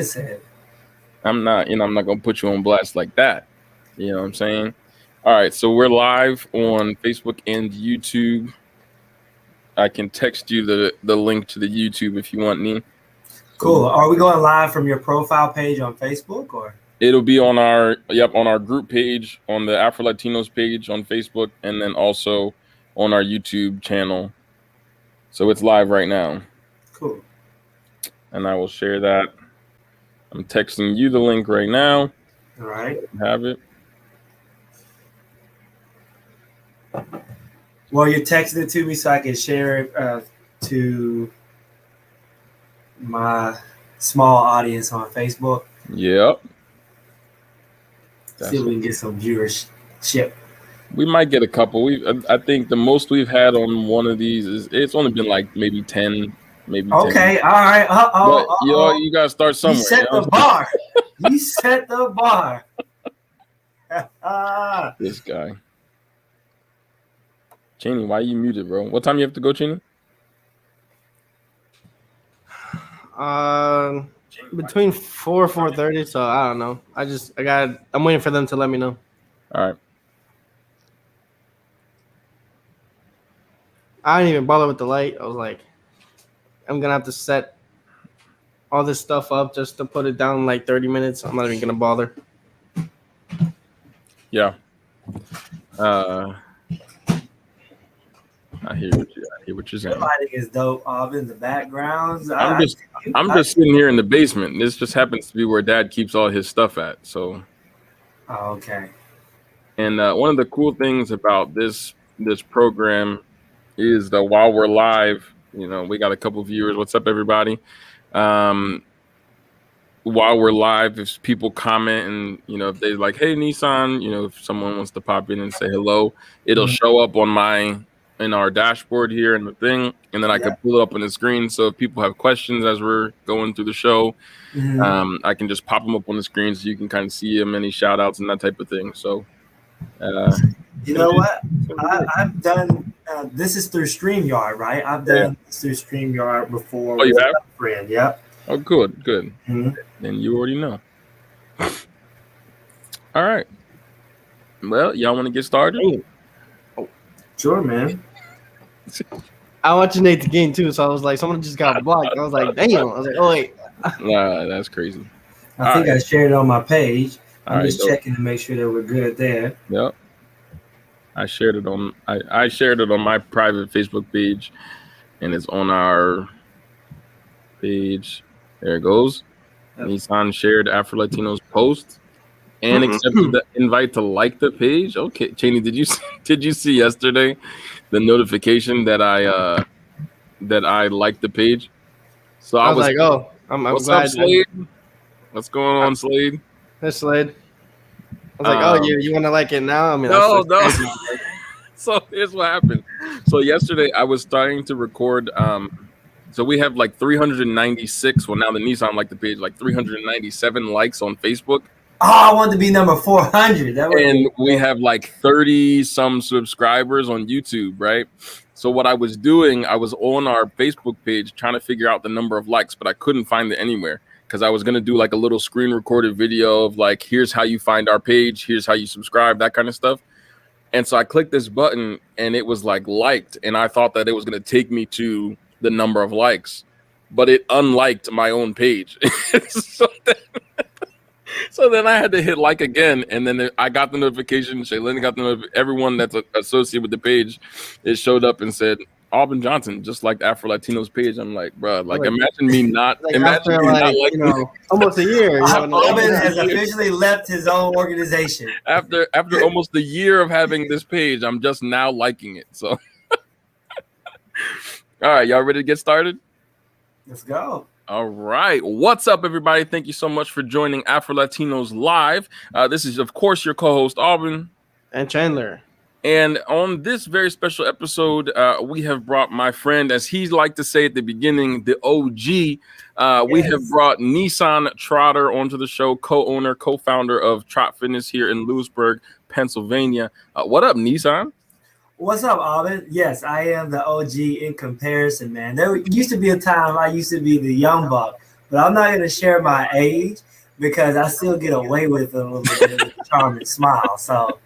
said. I'm not gonna put you on blast like that. You know what I'm saying? All right, so we're live on Facebook and YouTube. I can text you the link to the YouTube if you want me. Cool. Are we going live from your profile page on Facebook, or? It'll be on our group page, on the Afro Latinos page on Facebook, and then also on our YouTube channel. So it's live right now. Cool. And I will share that. I'm texting you the link right now. All right. Have it. Well, you're texting it to me so I can share it to my small audience on Facebook. Yep. See if we can get some viewership. We might get a couple. I think the most we've had on one of these is it's only been like maybe 10, maybe 10. Okay, all right. You gotta start somewhere. You set the bar. You set the bar. This guy. Cheney, why are you muted, bro? What time you have to go, Cheney? Between 4 and 4:30. So I don't know. I'm waiting for them to let me know. All right. I didn't even bother with the light. I was like, I'm gonna have to set all this stuff up just to put it down in like 30 minutes. I'm not even gonna bother. Yeah. I hear what you're saying. The lighting is dope. In the backgrounds. I'm just sitting here in the basement. This just happens to be where Dad keeps all his stuff at. So. Oh, okay. And one of the cool things about this program is that while we're live, we got a couple of viewers. What's up, everybody? While we're live, if people comment and if they're like, "Hey, Nisan," if someone wants to pop in and say hello, it'll show up in our dashboard here in the thing, and then I can pull it up on the screen. So if people have questions as we're going through the show, I can just pop them up on the screen so you can kind of see them, any shout outs and that type of thing. So you know what? I've done this is through StreamYard, right? I've done this through StreamYard before. Oh, you have? A friend, yep. Oh, good. Then you already know. All right. Well, y'all want to get started? Sure, man. I watched Nate the game too, so I was like, someone just got blocked. I was like, damn. I was like, oh wait. Nah, that's crazy. I think I shared it on my page. I'm just dope. checking to make sure that we're good there. Yep. I shared it on my private Facebook page, and it's on our page. There it goes. Yep. Nisan shared Afro Latinos post and accepted the invite to like the page. Okay, Cheney, did you see yesterday the notification that I liked the page? So I was like, oh, I'm what's glad. Up, Slade? What's going on, Slade? Hey, Slade. I was like, oh, you want to like it now? I mean, no. So here's what happened. So yesterday I was starting to record. So we have like 396. Well, now the Nisan like the page, like 397 likes on Facebook. Oh, I want to be number 400. And we have like 30 some subscribers on YouTube, right? So what I was doing, I was on our Facebook page trying to figure out the number of likes, but I couldn't find it anywhere because I was going to do like a little screen recorded video of like, here's how you find our page, here's how you subscribe, that kind of stuff. And so I clicked this button and it was like liked, and I thought that it was going to take me to the number of likes, but it unliked my own page. So then I had to hit like again, and then I got the notification. Shaylin got the notification. Everyone that's associated with the page, it showed up and said Aubyn Johnson, just like the Afro Latinos page. I'm like, bro, imagine me not, almost a year. Aubyn has officially left his own organization. After almost a year of having this page, I'm just now liking it. So, all right, y'all ready to get started? Let's go. All right. What's up, everybody? Thank you so much for joining Afro Latinos Live. This is, of course, your co-host, Aubyn. And Chandler. And on this very special episode, we have brought my friend, as he liked to say at the beginning, the OG. We have brought Nisan Trotter onto the show, co-owner, co-founder of TrotFitness here in Lewisburg, Pennsylvania. What up, Nisan? What's up, Aubyn? Yes, I am the OG in comparison, man. There used to be a time I used to be the young buck, but I'm not going to share my age because I still get away with a little bit of a charming smile. So,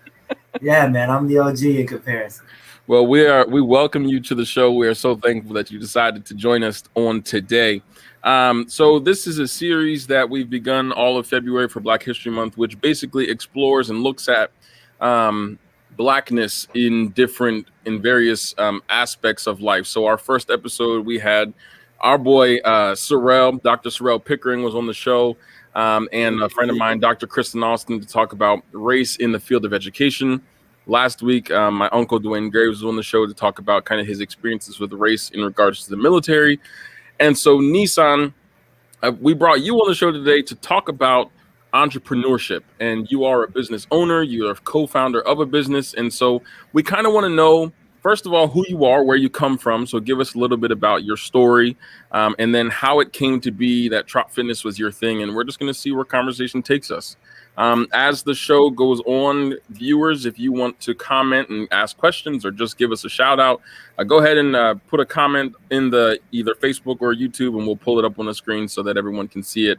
yeah, man, I'm the OG in comparison. Well, we welcome you to the show. We are so thankful that you decided to join us on today. So this is a series that we've begun all of February for Black History Month, which basically explores and looks at Blackness in various aspects of life. So our first episode, we had our boy Dr. Sorrell Pickering was on the show, and a friend of mine, Dr. Kristen Austin, to talk about race in the field of education. Last week, my uncle Dwayne Graves was on the show to talk about kind of his experiences with race in regards to the military. And so, Nisan, we brought you on the show today to talk about entrepreneurship. And you are a business owner, you're a co-founder of a business. And so we kind of want to know, first of all, who you are, where you come from. So give us a little bit about your story, and then how it came to be that TrotFitness was your thing. And we're just going to see where conversation takes us. As the show goes on, viewers, if you want to comment and ask questions or just give us a shout out, go ahead and put a comment in the either Facebook or YouTube, and we'll pull it up on the screen so that everyone can see it.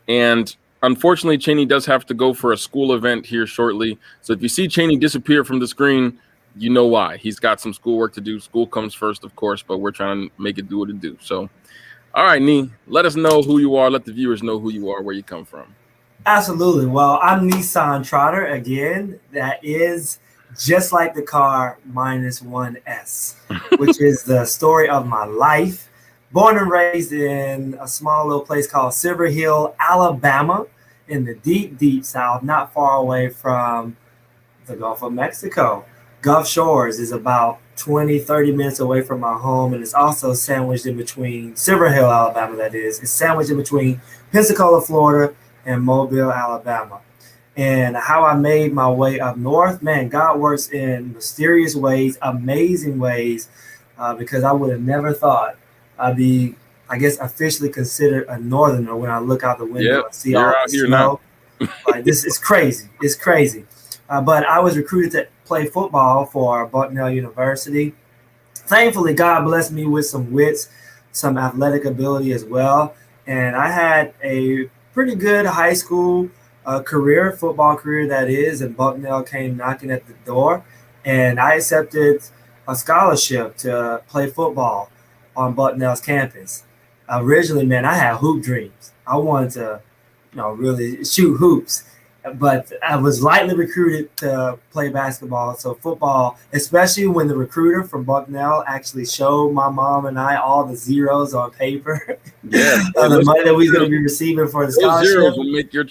And unfortunately, Cheney does have to go for a school event here shortly. So if you see Cheney disappear from the screen, you know why. He's got some schoolwork to do. School comes first, of course, but we're trying to make it do what it do. So, all right, Nee, let us know who you are. Let the viewers know who you are, where you come from. Absolutely. Well, I'm Nisan Trotter again. That is just like the car minus one S, which is the story of my life. Born and raised in a small little place called Silver Hill, Alabama, in the deep, deep South, not far away from the Gulf of Mexico. Gulf Shores is about 20, 30 minutes away from my home, and it's also sandwiched in between Silver Hill, Alabama, that is. It's sandwiched in between Pensacola, Florida, and Mobile, Alabama. And how I made my way up north, man, God works in mysterious ways, amazing ways, because I would have never thought I'd be, I guess, officially considered a northerner when I look out the window and see all the snow. Like, this is crazy. It's crazy. But I was recruited to play football for Bucknell University. Thankfully, God blessed me with some wits, some athletic ability as well. And I had a pretty good high school football career that is, and Bucknell came knocking at the door, and I accepted a scholarship to play football on Bucknell's campus. Originally, man, I had hoop dreams. I wanted to, really shoot hoops, but I was lightly recruited to play basketball. So football, especially when the recruiter from Bucknell actually showed my mom and I all the zeros on paper, the money that we were going to be receiving for the scholarship. Those zeros will make your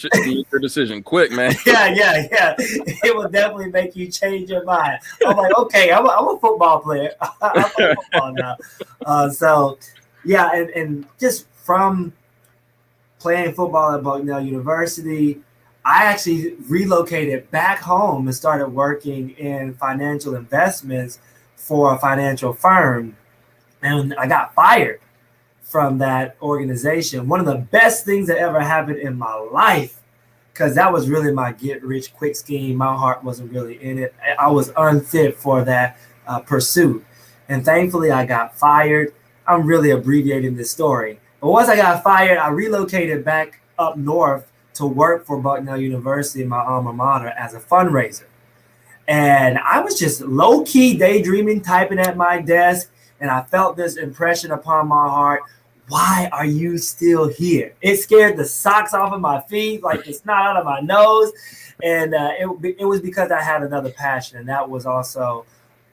decision quick, man. Yeah. It will definitely make you change your mind. I'm like, okay, I'm a football player. I play football now. So, yeah, and just from playing football at Bucknell University, I actually relocated back home and started working in financial investments for a financial firm. And I got fired from that organization. One of the best things that ever happened in my life, because that was really my get-rich-quick scheme. My heart wasn't really in it. I was unfit for that pursuit. And thankfully, I got fired. I'm really abbreviating this story. But once I got fired, I relocated back up north to work for Bucknell University, my alma mater, as a fundraiser. And I was just low-key daydreaming, typing at my desk, and I felt this impression upon my heart: why are you still here? It scared the socks off of my feet, like it's not out of my nose. And it was because I had another passion, and that was also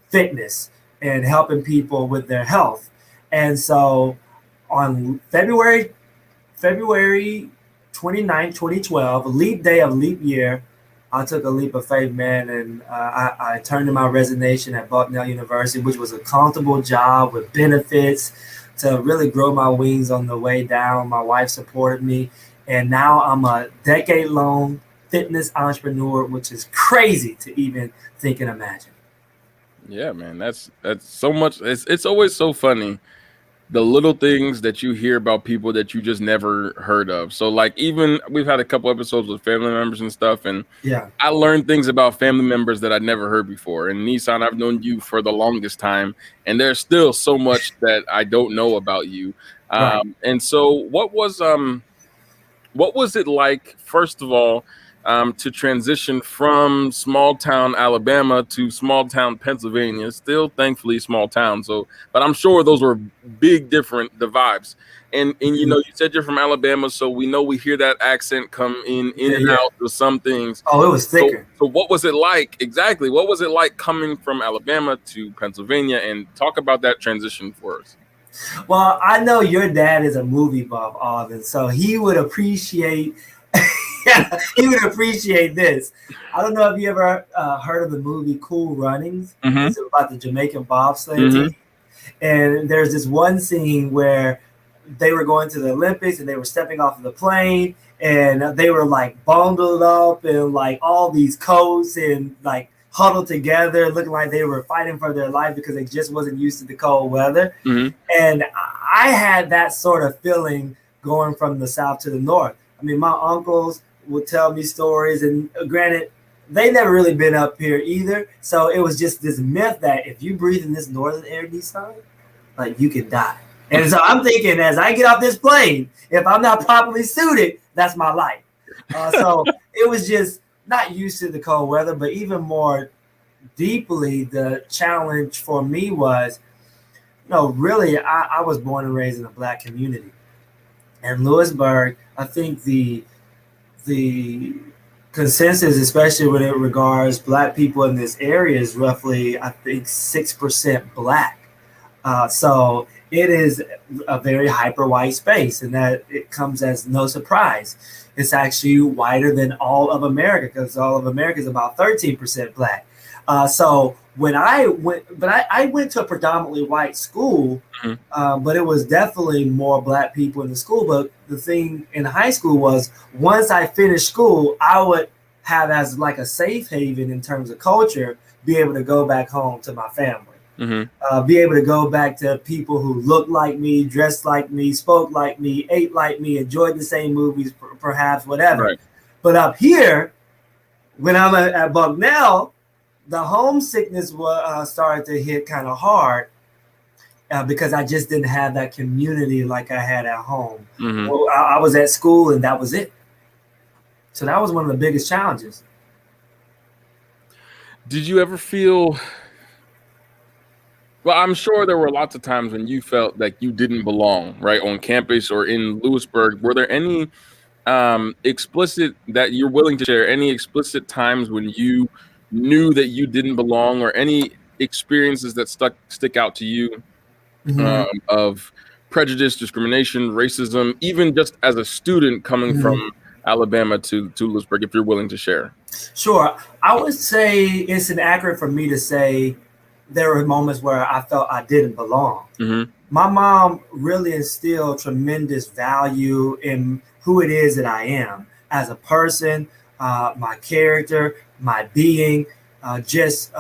fitness and helping people with their health. And so on February 29, 2012, a leap day of leap year, I took a leap of faith, man, and I turned in my resignation at Bucknell University, which was a comfortable job with benefits to really grow my wings on the way down. My wife supported me, and now I'm a decade-long fitness entrepreneur, which is crazy to even think and imagine. Yeah, man, that's so much. It's always so funny, the little things that you hear about people that you just never heard of. So like, even we've had a couple episodes with family members and stuff, and I learned things about family members that I'd never heard before. And Nisan, I've known you for the longest time, and there's still so much that I don't know about you. Right. And so what was it like, first of all, to transition from small town Alabama to small town Pennsylvania? Still, thankfully, small town. So, but I'm sure those were big, different the vibes. And you know, you said you're from Alabama, so we know we hear that accent come in and Yeah. out of some things. Oh, it was thicker. So what was it like exactly? What was it like coming from Alabama to Pennsylvania? And talk about that transition for us. Well, I know your dad is a movie buff, Alvin, so he would appreciate this. I don't know if you ever heard of the movie Cool Runnings. Mhm. It's about the Jamaican bobsled team. And there's this one scene where they were going to the Olympics and they were stepping off of the plane and they were like bundled up in like all these coats and like huddled together, looking like they were fighting for their life because they just wasn't used to the cold weather. And I had that sort of feeling going from the south to the north. I mean, my uncles would tell me stories, and granted, they never really been up here either. So it was just this myth that if you breathe in this northern air, Nisan, like you can die. And so I'm thinking, as I get off this plane, if I'm not properly suited, that's my life. So it was just not used to the cold weather, but even more deeply, the challenge for me was, really, I was born and raised in a Black community. And Lewisburg, I think the consensus, especially when it regards Black people in this area, is roughly, I think, 6% Black. So it is a very hyper white space, and that it comes as no surprise. It's actually whiter than all of America, because all of America is about 13% Black. So when I went to a predominantly white school, but it was definitely more Black people in the school. But the thing in high school was, once I finished school, I would have as like a safe haven in terms of culture, be able to go back home to my family. Be able to go back to people who looked like me, dressed like me, spoke like me, ate like me, enjoyed the same movies, perhaps, whatever. Right. But up here, when I'm at Bucknell, the homesickness started to hit kind of hard because I just didn't have that community like I had at home. Well, I was at school and that was it. So that was one of the biggest challenges. Did you ever feel... Well, I'm sure there were lots of times when you felt like you didn't belong, right, on campus or in Lewisburg. Were there any explicit, that you're willing to share, any explicit times when you knew that you didn't belong, or any experiences that stick out to you of prejudice, discrimination, racism, even just as a student coming from Alabama to Lewisburg, if you're willing to share? Sure. I would say it's inaccurate for me to say there were moments where I felt I didn't belong. My mom really instilled tremendous value in who it is that I am as a person, my character, my being, just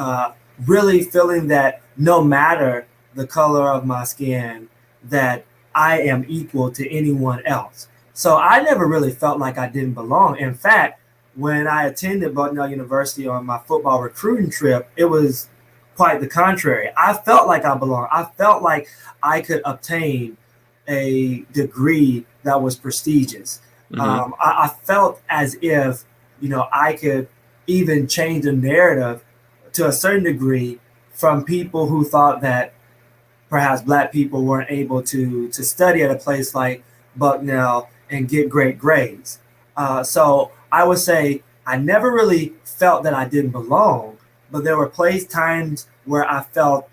really feeling that no matter the color of my skin, that I am equal to anyone else. So I never really felt like I didn't belong. In fact, when I attended Bucknell University on my football recruiting trip, it was quite the contrary. I felt like I belonged. I felt like I could obtain a degree that was prestigious. I felt as if, I could even change the narrative to a certain degree from people who thought that perhaps Black people weren't able to study at a place like Bucknell and get great grades. So I would say I never really felt that I didn't belong, but there were times where I felt,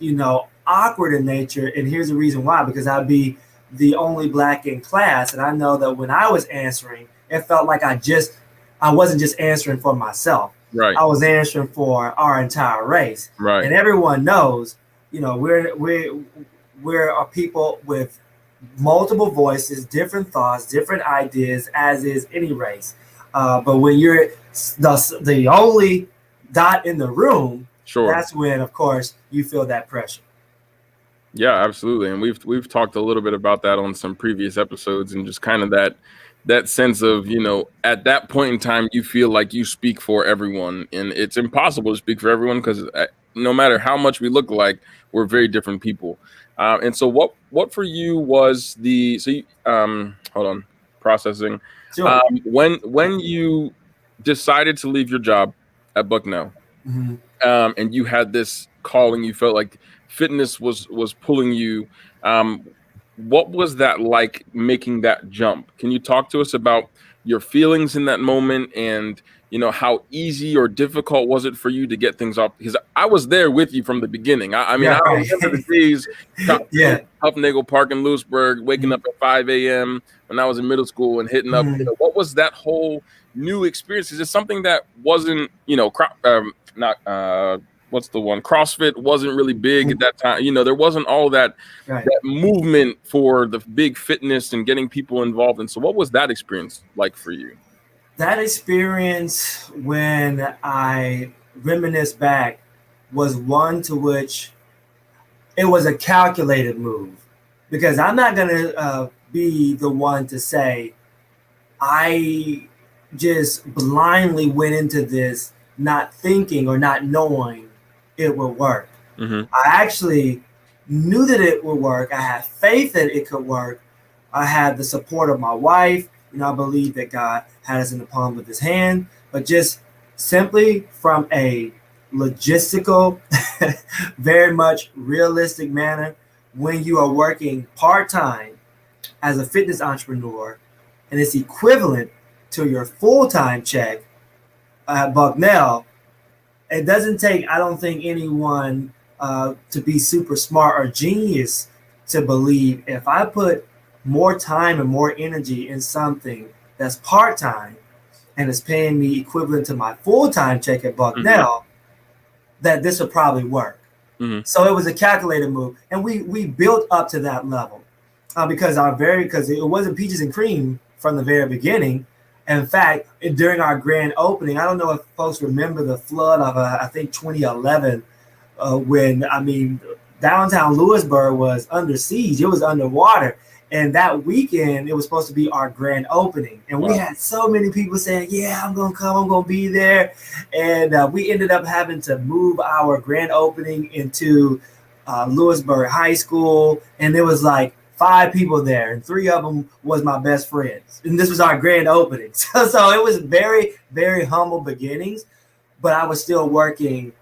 awkward in nature. And here's the reason why: because I'd be the only Black in class. And I know that when I was answering, it felt like I wasn't just answering for myself. Right. I was answering for our entire race. Right. And everyone knows, we're a people with multiple voices, different thoughts, different ideas, as is any race. But when you're the only dot in the room, that's when, of course, you feel that pressure. Yeah, absolutely. And we've talked a little bit about that on some previous episodes, and just kind of that sense of, at that point in time, you feel like you speak for everyone, and it's impossible to speak for everyone, because no matter how much we look like, we're very different people. And so what for you was hold on, processing. Sure. When you decided to leave your job at Bucknell, Mhm. and you had this calling, you felt like fitness was pulling you. What was that like, making that jump? Can you talk to us about your feelings in that moment, and how easy or difficult was it for you to get things off? Because I was there with you from the beginning. I mean, Yeah, I right. remember the days Yeah. Huffnagel Park in Lewisburg, waking up at 5 a.m. when I was in middle school and hitting up. Mhm. What was that whole new experience? Is it something that wasn't, not what's the one? CrossFit wasn't really big at that time. There wasn't all that Right. movement for the big fitness and getting people involved. And so what was that experience like for you? That experience, when I reminisce back, was one to which it was a calculated move, because I'm not going to be the one to say I just blindly went into this not thinking or not knowing it would work. Mm-hmm. I actually knew that it would work. I had faith that it could work. I had the support of my wife. I believe that God had us in the palm of his hand. But just simply from a logistical, very much realistic manner, when you are working part-time as a fitness entrepreneur, and it's equivalent to your full-time check at Bucknell, it doesn't take, I don't think, anyone to be super smart or genius to believe if I put more time and more energy in something that's part-time and is paying me equivalent to my full-time check at Bucknell, that this will probably work. Mm-hmm. So it was a calculated move, and we built up to that level because it wasn't peaches and cream from the very beginning. In fact, during our grand opening, I don't know if folks remember the flood of I think 2011, when downtown Lewisburg was under siege. It was underwater. And that weekend, it was supposed to be our grand opening. And we had so many people saying, yeah, I'm going to come, I'm going to be there. And we ended up having to move our grand opening into Lewisburg High School. And there was like 5 people there, and 3 of them was my best friends. And this was our grand opening. So it was very, very humble beginnings, but I was still working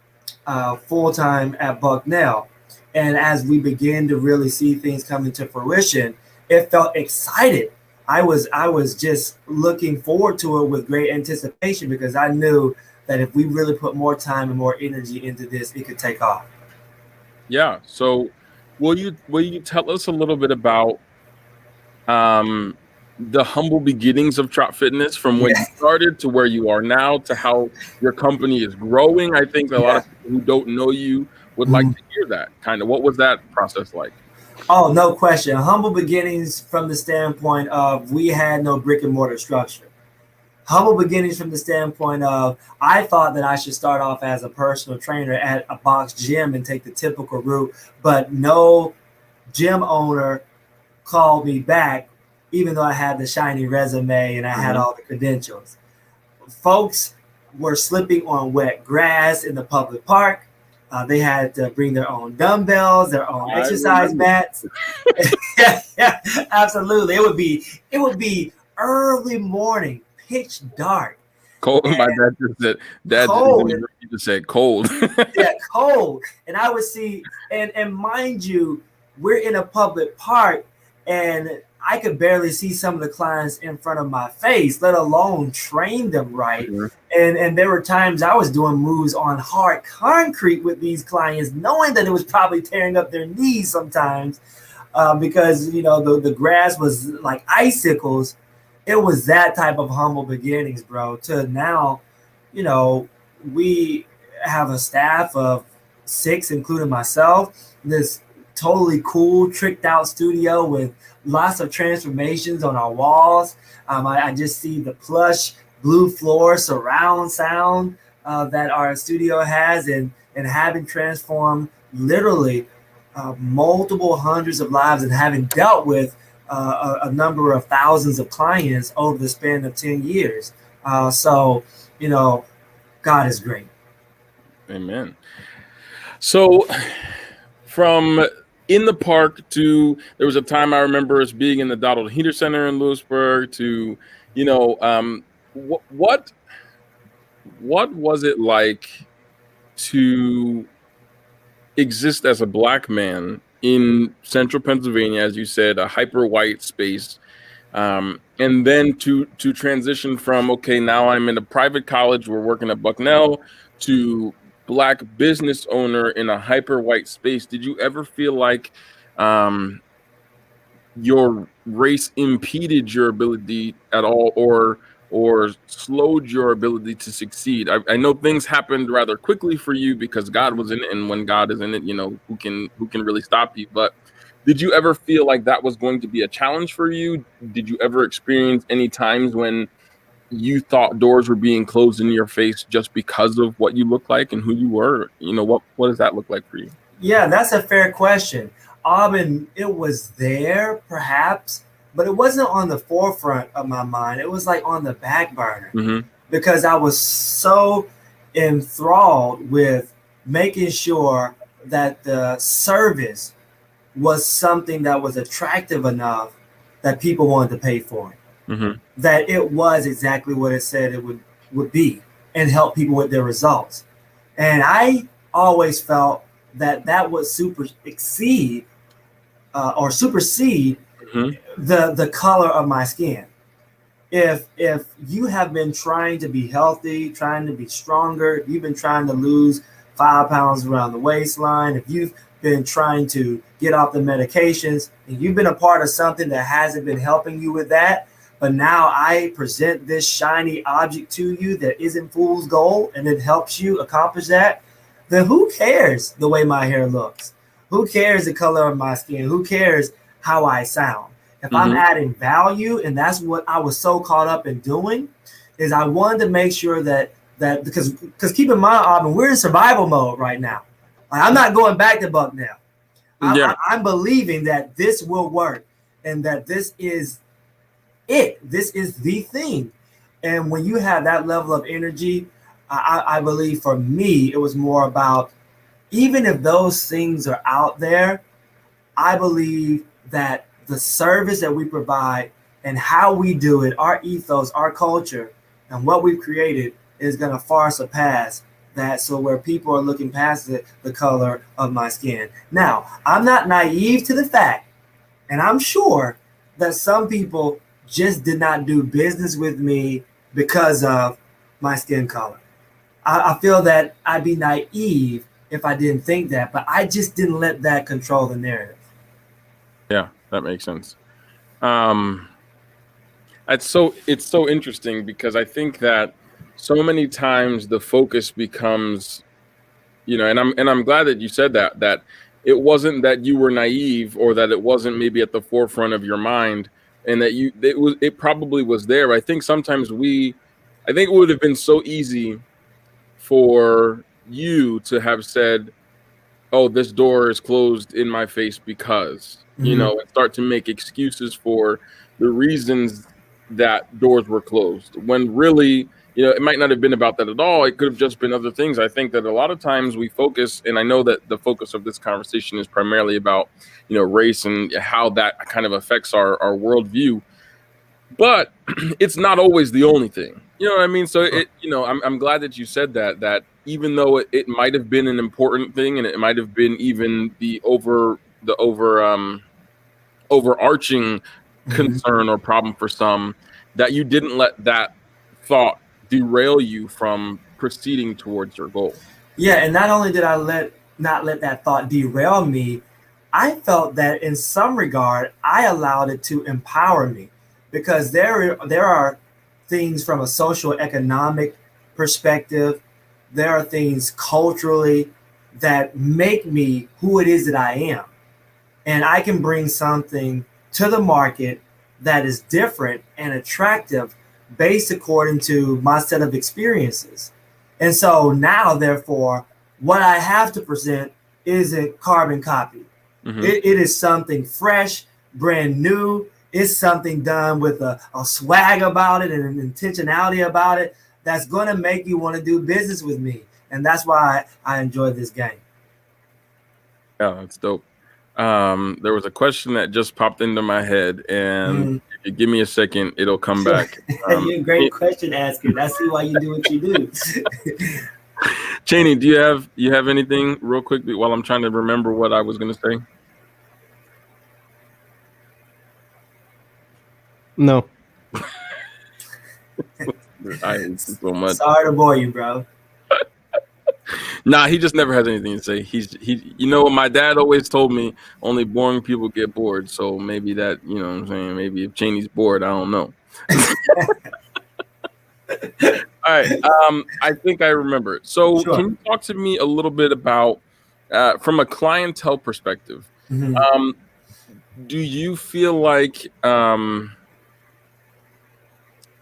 full-time at Bucknell. And as we began to really see things come into fruition, it felt excited. I was just looking forward to it with great anticipation, because I knew that if we really put more time and more energy into this, it could take off. Yeah. So will you tell us a little bit about the humble beginnings of TrotFitness, from when you started to where you are now, to how your company is growing? I think a lot of people who don't know you would like to hear that. Kind of, what was that process like? Oh, no question. Humble beginnings from the standpoint of we had no brick and mortar structure. Humble beginnings from the standpoint of I thought that I should start off as a personal trainer at a box gym and take the typical route, but no gym owner called me back, even though I had the shiny resume and I had all the credentials. Folks were slipping on wet grass in the public park. They had to bring their own dumbbells, their own exercise mats. yeah, absolutely. It would be early morning, pitch dark. Cold. My dad just said, you just said cold. Yeah, cold. And I would see, and mind you, we're in a public park, and I could barely see some of the clients in front of my face, let alone train them right. And there were times I was doing moves on hard concrete with these clients, knowing that it was probably tearing up their knees sometimes, because the grass was like icicles. It was that type of humble beginnings, bro. To now, we have a staff of 6, including myself. This totally cool, tricked out studio with lots of transformations on our walls. I just see the plush blue floor surround sound that our studio has, and having transformed literally multiple hundreds of lives, and having dealt with a number of thousands of clients over the span of 10 years. So, God is great. Amen. So from in the park to, there was a time I remember us being in the Donald Heater Center in Lewisburg to, what was it like to exist as a Black man in central Pennsylvania, as you said, a hyper white space, and then to transition from, okay, now I'm in a private college, we're working at Bucknell, to Black business owner in a hyper white space? Did you ever feel like your race impeded your ability at all, or slowed your ability to succeed? I know things happened rather quickly for you because God was in it, and when God is in it, who can really stop you? But did you ever feel like that was going to be a challenge for you? Did you ever experience any times when you thought doors were being closed in your face just because of what you looked like and who you were? What does that look like for you? Yeah, that's a fair question. Aubyn, it was there perhaps, but it wasn't on the forefront of my mind. It was like on the back burner, because I was so enthralled with making sure that the service was something that was attractive enough that people wanted to pay for it. That it was exactly what it said it would be, and help people with their results. And I always felt that would supersede the color of my skin. If you have been trying to be healthy, trying to be stronger, you've been trying to lose 5 pounds around the waistline, if you've been trying to get off the medications, and you've been a part of something that hasn't been helping you with that, but now I present this shiny object to you that isn't fool's gold, and it helps you accomplish that, then who cares the way my hair looks? Who cares the color of my skin? Who cares how I sound? If I'm adding value, and that's what I was so caught up in doing, is I wanted to make sure that because keep in mind, Aubyn, we're in survival mode right now. I'm not going back to Bucknell. I'm believing that this will work, and that this is it. This is the thing. And when you have that level of energy, I believe for me, it was more about, even if those things are out there, I believe that the service that we provide and how we do it, our ethos, our culture, and what we've created is going to far surpass that. So where people are looking past the color of my skin. Now, I'm not naive to the fact, and I'm sure that some people just did not do business with me because of my skin color. I feel that I'd be naive if I didn't think that, but I just didn't let that control the narrative. Yeah, that makes sense. It's so interesting, because I think that so many times the focus becomes, and I'm glad that you said that it wasn't that you were naive, or that it wasn't maybe at the forefront of your mind, and that it probably was there. I think sometimes it would have been so easy for you to have said, oh, this door is closed in my face because, and start to make excuses for the reasons that doors were closed, when really, it might not have been about that at all. It could have just been other things. I think that a lot of times we focus, and I know that the focus of this conversation is primarily about, race and how that kind of affects our worldview, but it's not always the only thing. You know what I mean? So I'm glad that you said that even though it might have been an important thing, and it might have been even the overarching concern or problem for some, that you didn't let that thought derail you from proceeding towards your goal. Yeah, and not only did I not let that thought derail me, I felt that in some regard I allowed it to empower me, because there are things from a social economic perspective, there are things culturally that make me who it is that I am, and I can bring something to the market that is different and attractive based according to my set of experiences. And so now, therefore, what I have to present isn't carbon copy. It is something fresh, brand new. It's something done with a swag about it and an intentionality about it that's going to make you want to do business with me. And that's why I enjoy this game. Yeah, that's dope. There was a question that just popped into my head, and if you give me a second, it'll come back. You're a great question asker. I see why you do what you do. Cheney, do you have anything real quick while I'm trying to remember what I was going to say? No. I hate you so much. Sorry to bore you, bro. Nah, he just never has anything to say. You know what my dad always told me, only boring people get bored. So maybe that, you know what I'm saying? Maybe if Cheney's bored, I don't know. All right. I think I remember. So Sure. Can you talk to me a little bit about, from a clientele perspective, Mm-hmm. do you feel like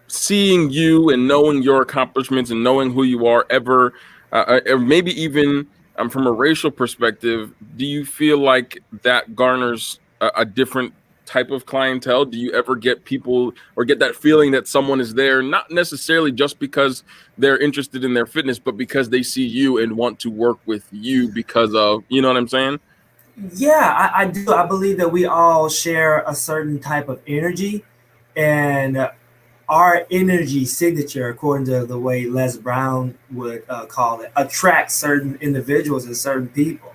seeing you and knowing your accomplishments and knowing who you are ever, or maybe even from a racial perspective, do you feel like that garners a different type of clientele? Do you ever get people or get that feeling that someone is there, not necessarily just because they're interested in their fitness, but because they see you and want to work with you because of, you know what I'm saying? Yeah, I do. I believe that we all share a certain type of energy, and our energy signature, according to the way Les Brown would call it, attracts certain individuals and certain people.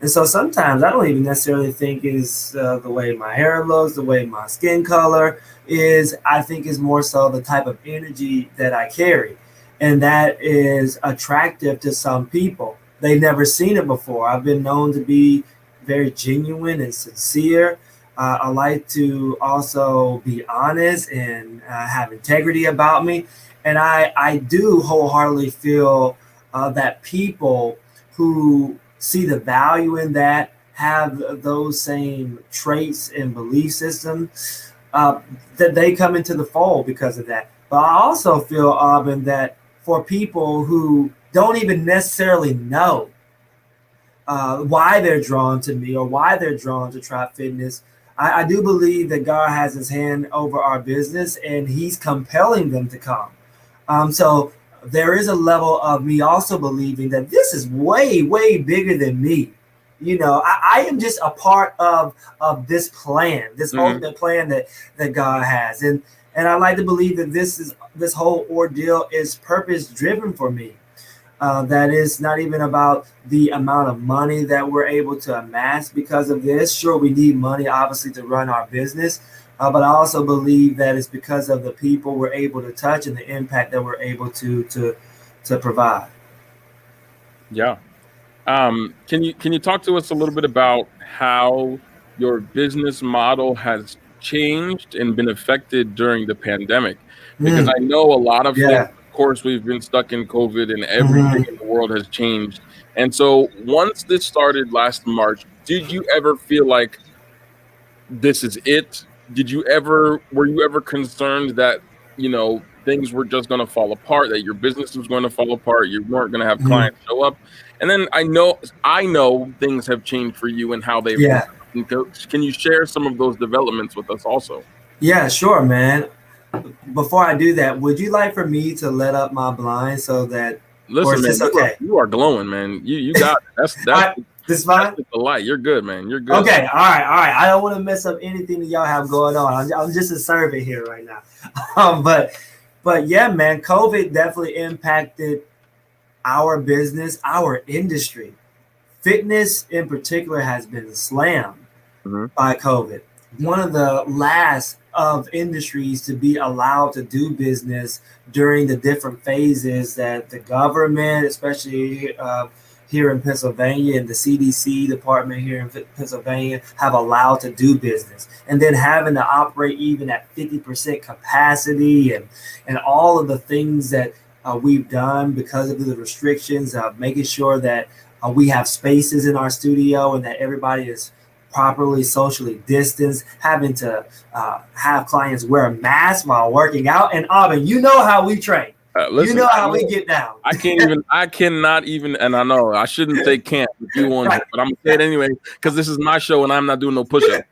And so sometimes I don't even necessarily think is the way my hair looks, the way my skin color is. I think is more so the type of energy that I carry. And that is attractive to some people. They've never seen it before. I've been known to be very genuine and sincere. I like to also be honest and have integrity about me. And I do wholeheartedly feel that people who see the value in that, have those same traits and belief systems, that they come into the fold because of that. But I also feel, Aubyn, that for people who don't even necessarily know why they're drawn to me or why they're drawn to TrotFitness, I do believe that God has his hand over our business and he's compelling them to come. So there is a level of me also believing that this is way, way bigger than me. You know, I am just a part of this plan, this ultimate plan that God has. And I like to believe that this whole ordeal is purpose driven for me. That is not even about the amount of money that we're able to amass because of this. Sure, we need money, obviously, to run our business. But I also believe that it's because of the people we're able to touch and the impact that we're able to provide. Yeah. Can you talk to us a little bit about how your business model has changed and been affected during the pandemic? Because I know a lot of things, Yeah. of course, we've been stuck in COVID and everything Mhm. in the world has changed. And so once this started last March, did you ever feel like this is it? Were you ever concerned that, things were just going to fall apart, that your business was going to fall apart, you weren't going to have Mhm. clients show up? And then I know things have changed for you and how they've Yeah. developed. Can you share some of those developments with us also? Yeah, sure, man. Before I do that, would you like for me to let up my blind so that, or Listen, is man, this okay? you are glowing, man. You got it. That's All that's right, this is that's fine. just the light. You're good, man. You're good. Okay, all right, all right. I don't want to mess up anything that y'all have going on. I'm just a servant here right now. But yeah, man, COVID definitely impacted our business, our industry. Fitness in particular has been slammed Mhm. by COVID. One of the last of industries to be allowed to do business during the different phases that the government, especially here in Pennsylvania, and the CDC department here in Pennsylvania, have allowed to do business. And then having to operate even at 50% capacity and all of the things that we've done because of the restrictions of making sure that we have spaces in our studio and that everybody is properly socially distanced, having to have clients wear masks while working out. And Aubyn, you know how we train. Listen, You know how we get down. I cannot even, and I know I shouldn't say can't with you on Right. here, but I'm gonna say it anyway because this is my show and I'm not doing no push-up.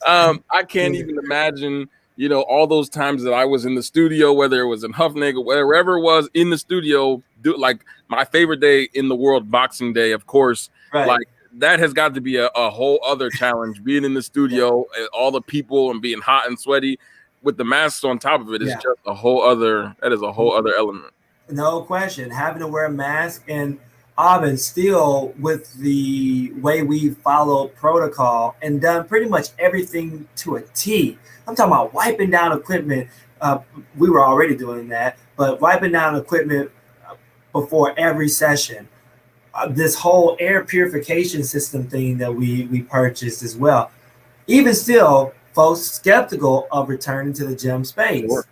I can't even imagine, all those times that I was in the studio, whether it was in Huffnagel, wherever it was in the studio, do like my favorite day in the world, Boxing Day, of course. Right. Like that has got to be a whole other challenge. Being in the studio, all the people and being hot and sweaty with the masks on top of it is just a whole other. That is a whole other element. No question. Having to wear a mask, and Aubyn, still with the way we followed protocol and done pretty much everything to a T. I'm talking about wiping down equipment. We were already doing that, but wiping down equipment before every session. This whole air purification system thing that we purchased as well. Even still, folks skeptical of returning to the gym space. Sure.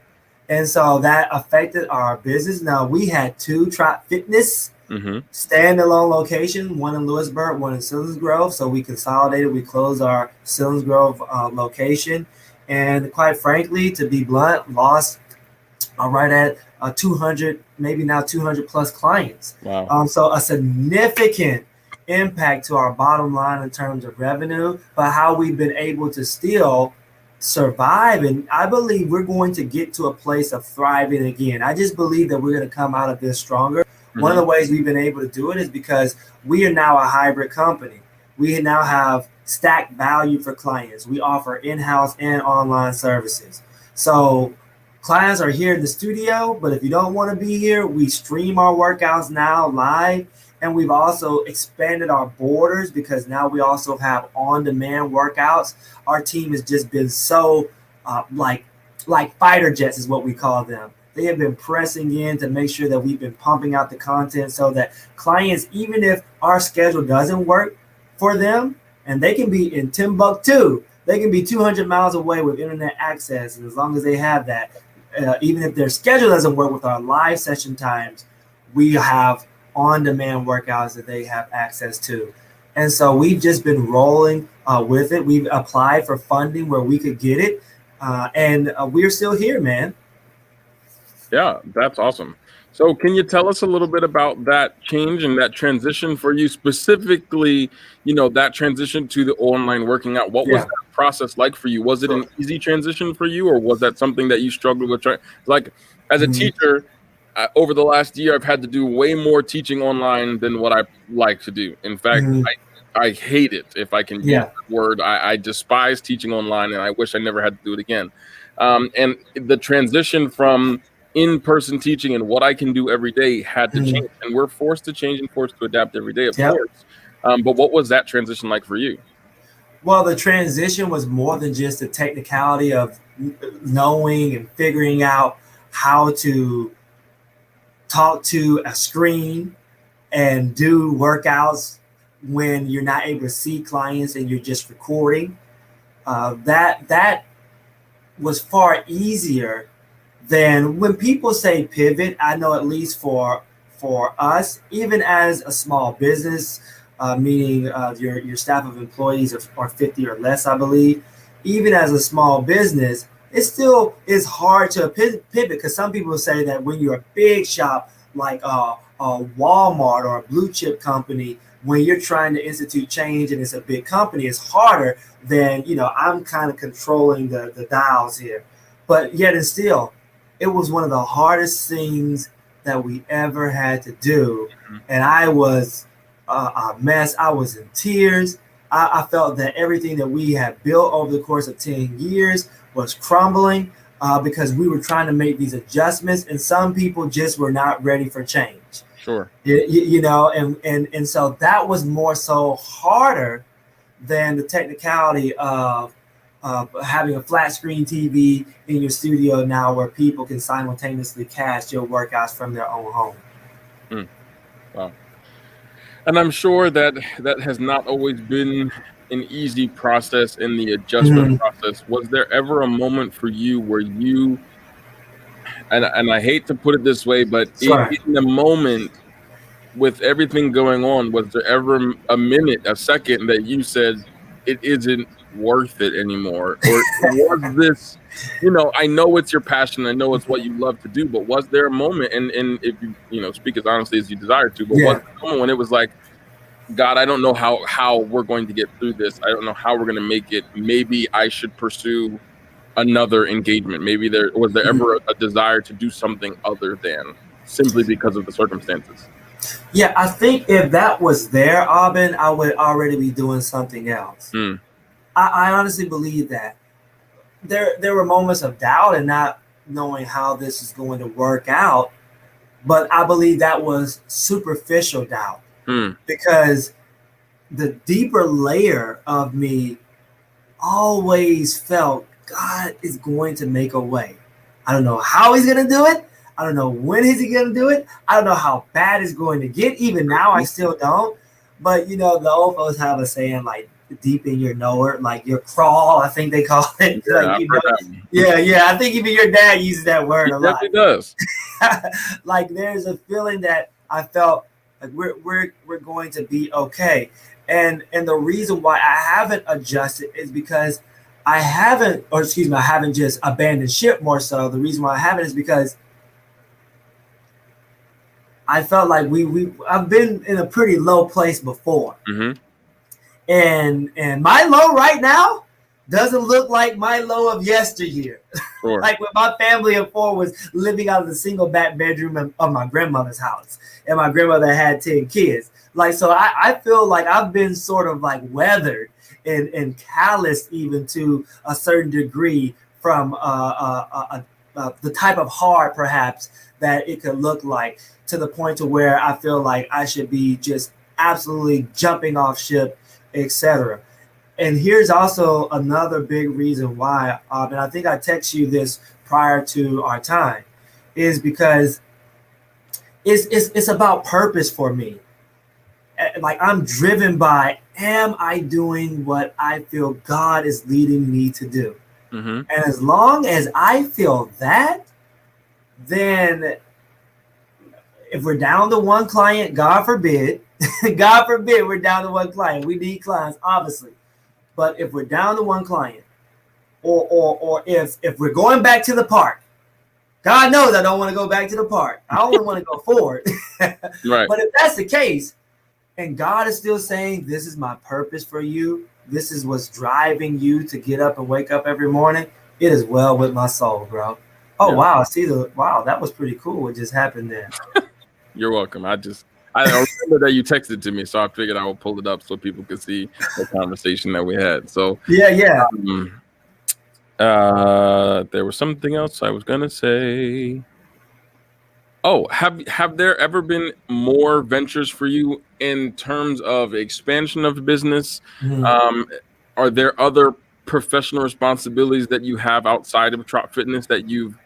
And so that affected our business. Now, we had 2 TrotFitness standalone locations, one in Lewisburg, one in Selinsgrove. So we consolidated. We closed our Selinsgrove location. And quite frankly, to be blunt, lost right at 200, maybe now 200 plus clients. Wow. So a significant impact to our bottom line in terms of revenue, but how we've been able to still survive. And I believe we're going to get to a place of thriving again. I just believe that we're going to come out of this stronger. One of the ways we've been able to do it is because we are now a hybrid company. We now have stacked value for clients. We offer in-house and online services. So clients are here in the studio, but if you don't want to be here, we stream our workouts now live. And we've also expanded our borders because now we also have on-demand workouts. Our team has just been so like fighter jets is what we call them. They have been pressing in to make sure that we've been pumping out the content so that clients, even if our schedule doesn't work for them, and they can be in Timbuktu, they can be 200 miles away with internet access. And as long as they have that, even if their schedule doesn't work with our live session times, we have on-demand workouts that they have access to. And so we've just been rolling with it. We've applied for funding where we could get it. And we're still here, man. Yeah, that's awesome. So can you tell us a little bit about that change and that transition for you specifically, that transition to the online working out? What was that process like for you? Was it an easy transition for you, or was that something that you struggled with? Like as a teacher, over the last year, I've had to do way more teaching online than what I like to do. In fact, I hate it, if I can use that word. I despise teaching online, and I wish I never had to do it again. And the transition from in-person teaching and what I can do every day had to change. And we're forced to change and forced to adapt every day, of course. But what was that transition like for you? Well, the transition was more than just the technicality of knowing and figuring out how to talk to a screen and do workouts when you're not able to see clients and you're just recording. That was far easier than when people say pivot. I know at least for us, even as a small business, meaning your staff of employees are 50 or less, I believe, even as a small business, it still is hard to pivot because some people say that when you're a big shop like a Walmart or a blue chip company, when you're trying to institute change and it's a big company, it's harder than, I'm kind of controlling the dials here. But yet and still, it was one of the hardest things that we ever had to do. And I was a mess. I was in tears. I felt that everything that we had built over the course of 10 years was crumbling because we were trying to make these adjustments, and some people just were not ready for change. Sure. And so that was more so harder than the technicality of having a flat screen TV in your studio now where people can simultaneously cast your workouts from their own home. Wow. And I'm sure that has not always been an easy process in the adjustment process. Was there ever a moment for you where you, and I hate to put it this way, but in the moment with everything going on, was there ever a second that you said it isn't worth it anymore? Or was this, I know it's your passion, I know it's what you love to do, but was there a moment, and if you speak as honestly as you desire to, but was there a moment when it was like, God, I don't know how we're going to get through this. I don't know how we're going to make it. Maybe I should pursue another engagement. Maybe was there ever a desire to do something other than? simply because of the circumstances? Yeah, I think if that was there, Aubyn, I would already be doing something else. I honestly believe that there were moments of doubt and not knowing how this is going to work out, but I believe that was superficial doubt because the deeper layer of me always felt God is going to make a way. I don't know how he's going to do it. I don't know when is he going to do it. I don't know how bad it's going to get. Even now, I still don't. But, you know, the old folks have a saying like deep in your knower, like your crawl, I think they call it. Yeah, Like, you know, yeah. I think even your dad uses that word a lot. He does. Like there's a feeling that I felt like we're going to be okay. And the reason why I haven't adjusted is because I haven't just abandoned ship more so. The reason why I haven't is because I felt like I've been in a pretty low place before. And my low right now doesn't look like my low of yesteryear. Sure. Like when my family of 4 was living out of the single back bedroom of my grandmother's house, and my grandmother had 10 kids. Like, so I feel like I've been sort of like weathered and calloused even to a certain degree from the type of hard perhaps that it could look like, to the point to where I feel like I should be just absolutely jumping off ship, etc. And here's also another big reason why, and I think I text you this prior to our time, is because it's about purpose for me. Like I'm driven by, am I doing what I feel God is leading me to do? And as long as I feel that, then if we're down to one client, God forbid, God forbid we're down to one client. We need clients, obviously. But if we're down to one client, or if we're going back to the park, God knows I don't want to go back to the park. I only want to go forward. Right. But if that's the case, and God is still saying, this is my purpose for you, this is what's driving you to get up and wake up every morning, it is well with my soul, bro. Oh, yeah. Wow, that was pretty cool what just happened there. You're welcome. I remember that you texted to me, so I figured I would pull it up so people could see the conversation that we had. So yeah. There was something else I was gonna say. Oh, have there ever been more ventures for you in terms of expansion of business? Are there other professional responsibilities that you have outside of TrotFitness that you've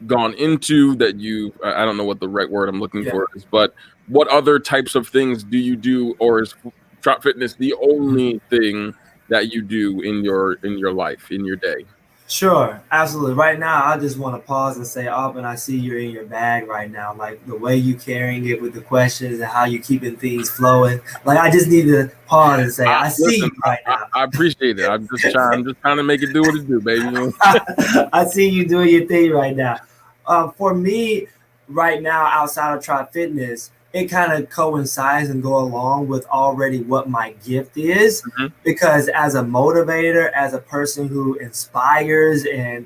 gone into, that I don't know what the right word I'm looking for is, but what other types of things do you do, or is TrotFitness the only thing that you do in your life, in your day? Sure, absolutely. Right now, I just want to pause and say, Aubyn, I see you're in your bag right now. Like the way you carrying it with the questions and how you keeping things flowing. Like I just need to pause and say, I see you right now. I appreciate it. I'm just trying to make it do what it do, baby. I see you doing your thing right now. For me, right now, outside of TrotFitness, it kind of coincides and go along with already what my gift is, because as a motivator, as a person who inspires and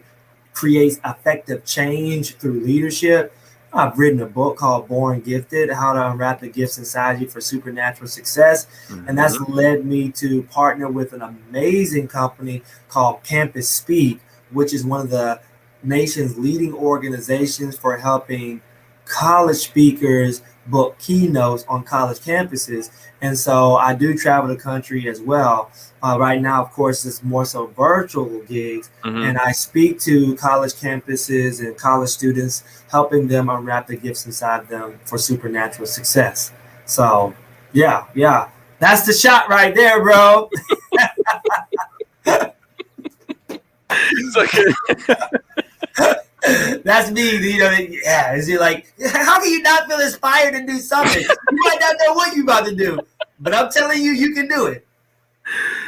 creates effective change through leadership, I've written a book called Born Gifted, How to Unwrap the Gifts Inside You for Supernatural Success. And that's led me to partner with an amazing company called Campus Speak, which is one of the nation's leading organizations for helping college speakers book keynotes on college campuses. And so I do travel the country as well. Right now, of course, it's more so virtual gigs. And I speak to college campuses and college students, helping them unwrap the gifts inside them for supernatural success. So yeah, that's the shot right there, bro. That's me, you know. Yeah, is it like, how can you not feel inspired to do something? You might not know what you're about to do, but I'm telling you, you can do it.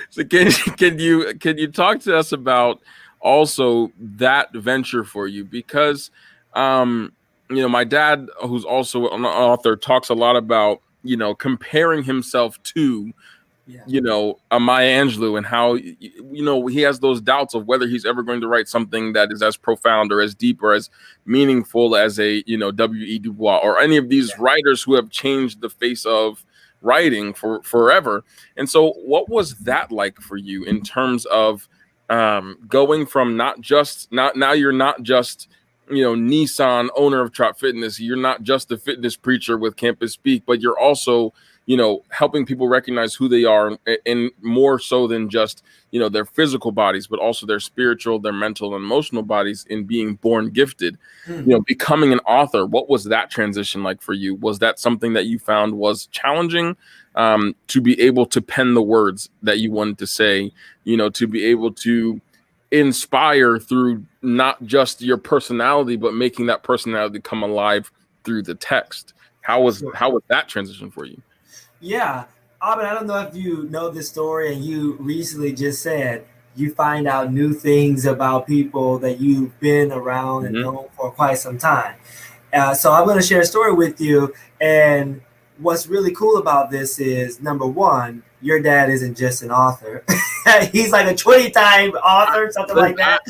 So can you talk to us about also that venture for you? Because my dad, who's also an author, talks a lot about comparing himself to Yeah. A Maya Angelou, and how he has those doubts of whether he's ever going to write something that is as profound or as deep or as meaningful as a W.E. Du Bois or any of these writers who have changed the face of writing for forever. And so what was that like for you in terms of going from now you're not just Nisan, owner of Trot Fitness, you're not just a fitness preacher with Campus Speak, but you're also helping people recognize who they are, and more so than just their physical bodies, but also their spiritual, their mental and emotional bodies in being born gifted. Becoming an author, what was that transition like for you? Was that something that you found was challenging, to be able to pen the words that you wanted to say, to be able to inspire through not just your personality, but making that personality come alive through the text? How was that transition for you? Yeah, Aubyn, I don't know if you know this story, and you recently just said you find out new things about people that you've been around and known for quite some time. So I'm going to share a story with you. And what's really cool about this is, number one, your dad isn't just an author. He's like a 20-time author, something like that.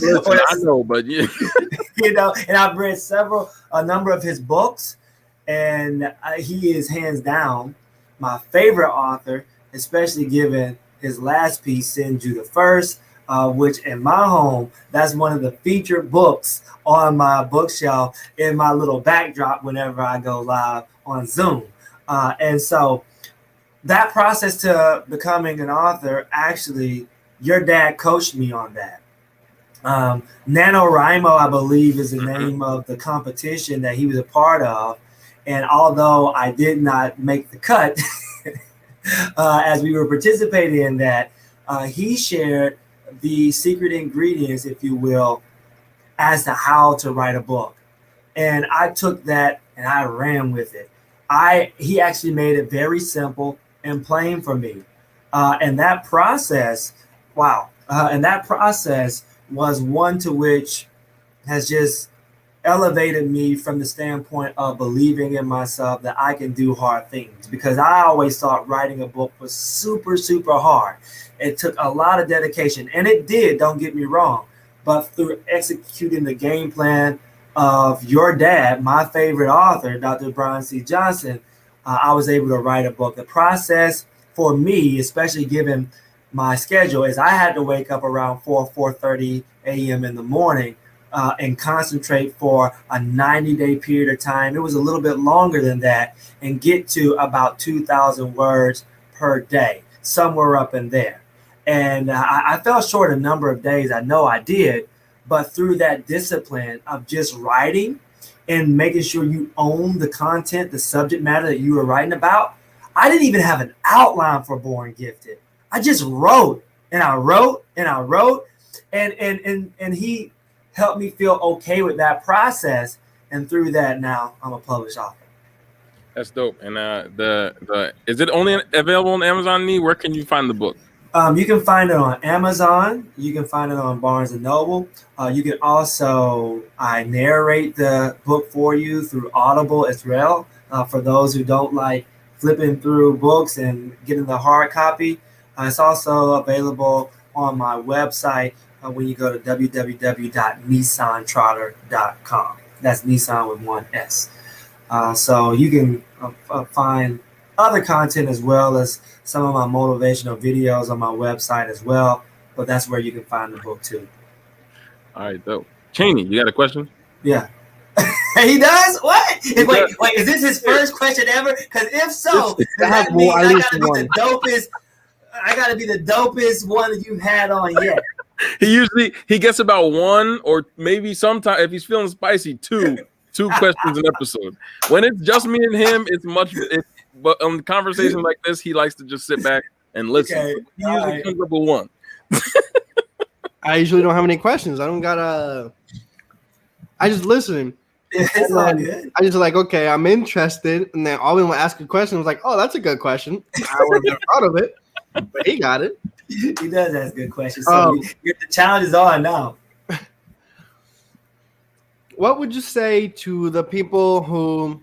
I know, but yeah. And I've read a number of his books, and he is hands down my favorite author, especially given his last piece, Send You the First, which in my home, that's one of the featured books on my bookshelf in my little backdrop whenever I go live on Zoom. And so that process to becoming an author, actually, your dad coached me on that. NaNoWriMo, I believe, is the name of the competition that he was a part of. And although I did not make the cut as we were participating in that, he shared the secret ingredients, if you will, as to how to write a book. And I took that and I ran with it. He actually made it very simple and plain for me. And that process, was one to which has just elevated me from the standpoint of believing in myself that I can do hard things, because I always thought writing a book was super, super hard. It took a lot of dedication, and it did, don't get me wrong, but through executing the game plan of your dad, my favorite author, Dr. Brian C. Johnson, I was able to write a book. The process for me, especially given my schedule, is I had to wake up around 4:30 a.m. in the morning and concentrate for a 90-day period of time. It was a little bit longer than that, and get to about 2,000 words per day, somewhere up in there. And I fell short a number of days. I know I did, but through that discipline of just writing and making sure you own the content, the subject matter that you were writing about, I didn't even have an outline for Born Gifted. I just wrote and I wrote and I wrote, and he helped me feel okay with that process, and through that, now I'm a published author. That's dope. And is it only available on Amazon? Where can you find the book? You can find it on Amazon. You can find it on Barnes and Noble. You can also, I narrate the book for you through Audible as well. For those who don't like flipping through books and getting the hard copy, it's also available on my website when you go to www.nisantrotter.com. That's Nisan with one S. So you can find other content as well as some of my motivational videos on my website as well. But that's where you can find the book too. All right, dope. Cheney, you got a question? Yeah. He does? What? Wait, is this his first question ever? Because if so, that means I gotta be the dopest. I gotta be the dopest one that you've had on yet. He gets about one, or maybe sometimes if he's feeling spicy, two questions an episode. When it's just me and him, but on conversations like this, he likes to just sit back and listen. Okay, he usually comes up with one. I usually don't have any questions. I just listen. It's all good. I just like, okay, I'm interested, and then Aubyn will ask a question. I was like, oh, that's a good question. I would have thought of it, but he got it. He does ask good questions. So the challenge is on now. What would you say to the people who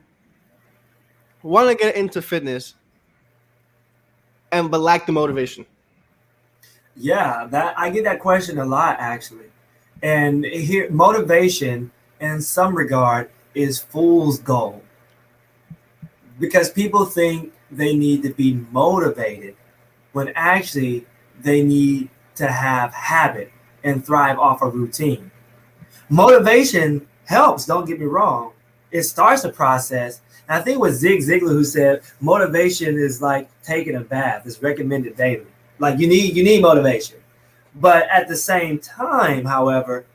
want to get into fitness, but lack the motivation? Yeah, that I get that question a lot actually. And here motivation in some regard is fool's gold because people think they need to be motivated when actually they need to have habit and thrive off a routine. Motivation helps, don't get me wrong. It starts a process. And I think it was Zig Ziglar who said motivation is like taking a bath. It's recommended daily. Like you need motivation. But at the same time, however,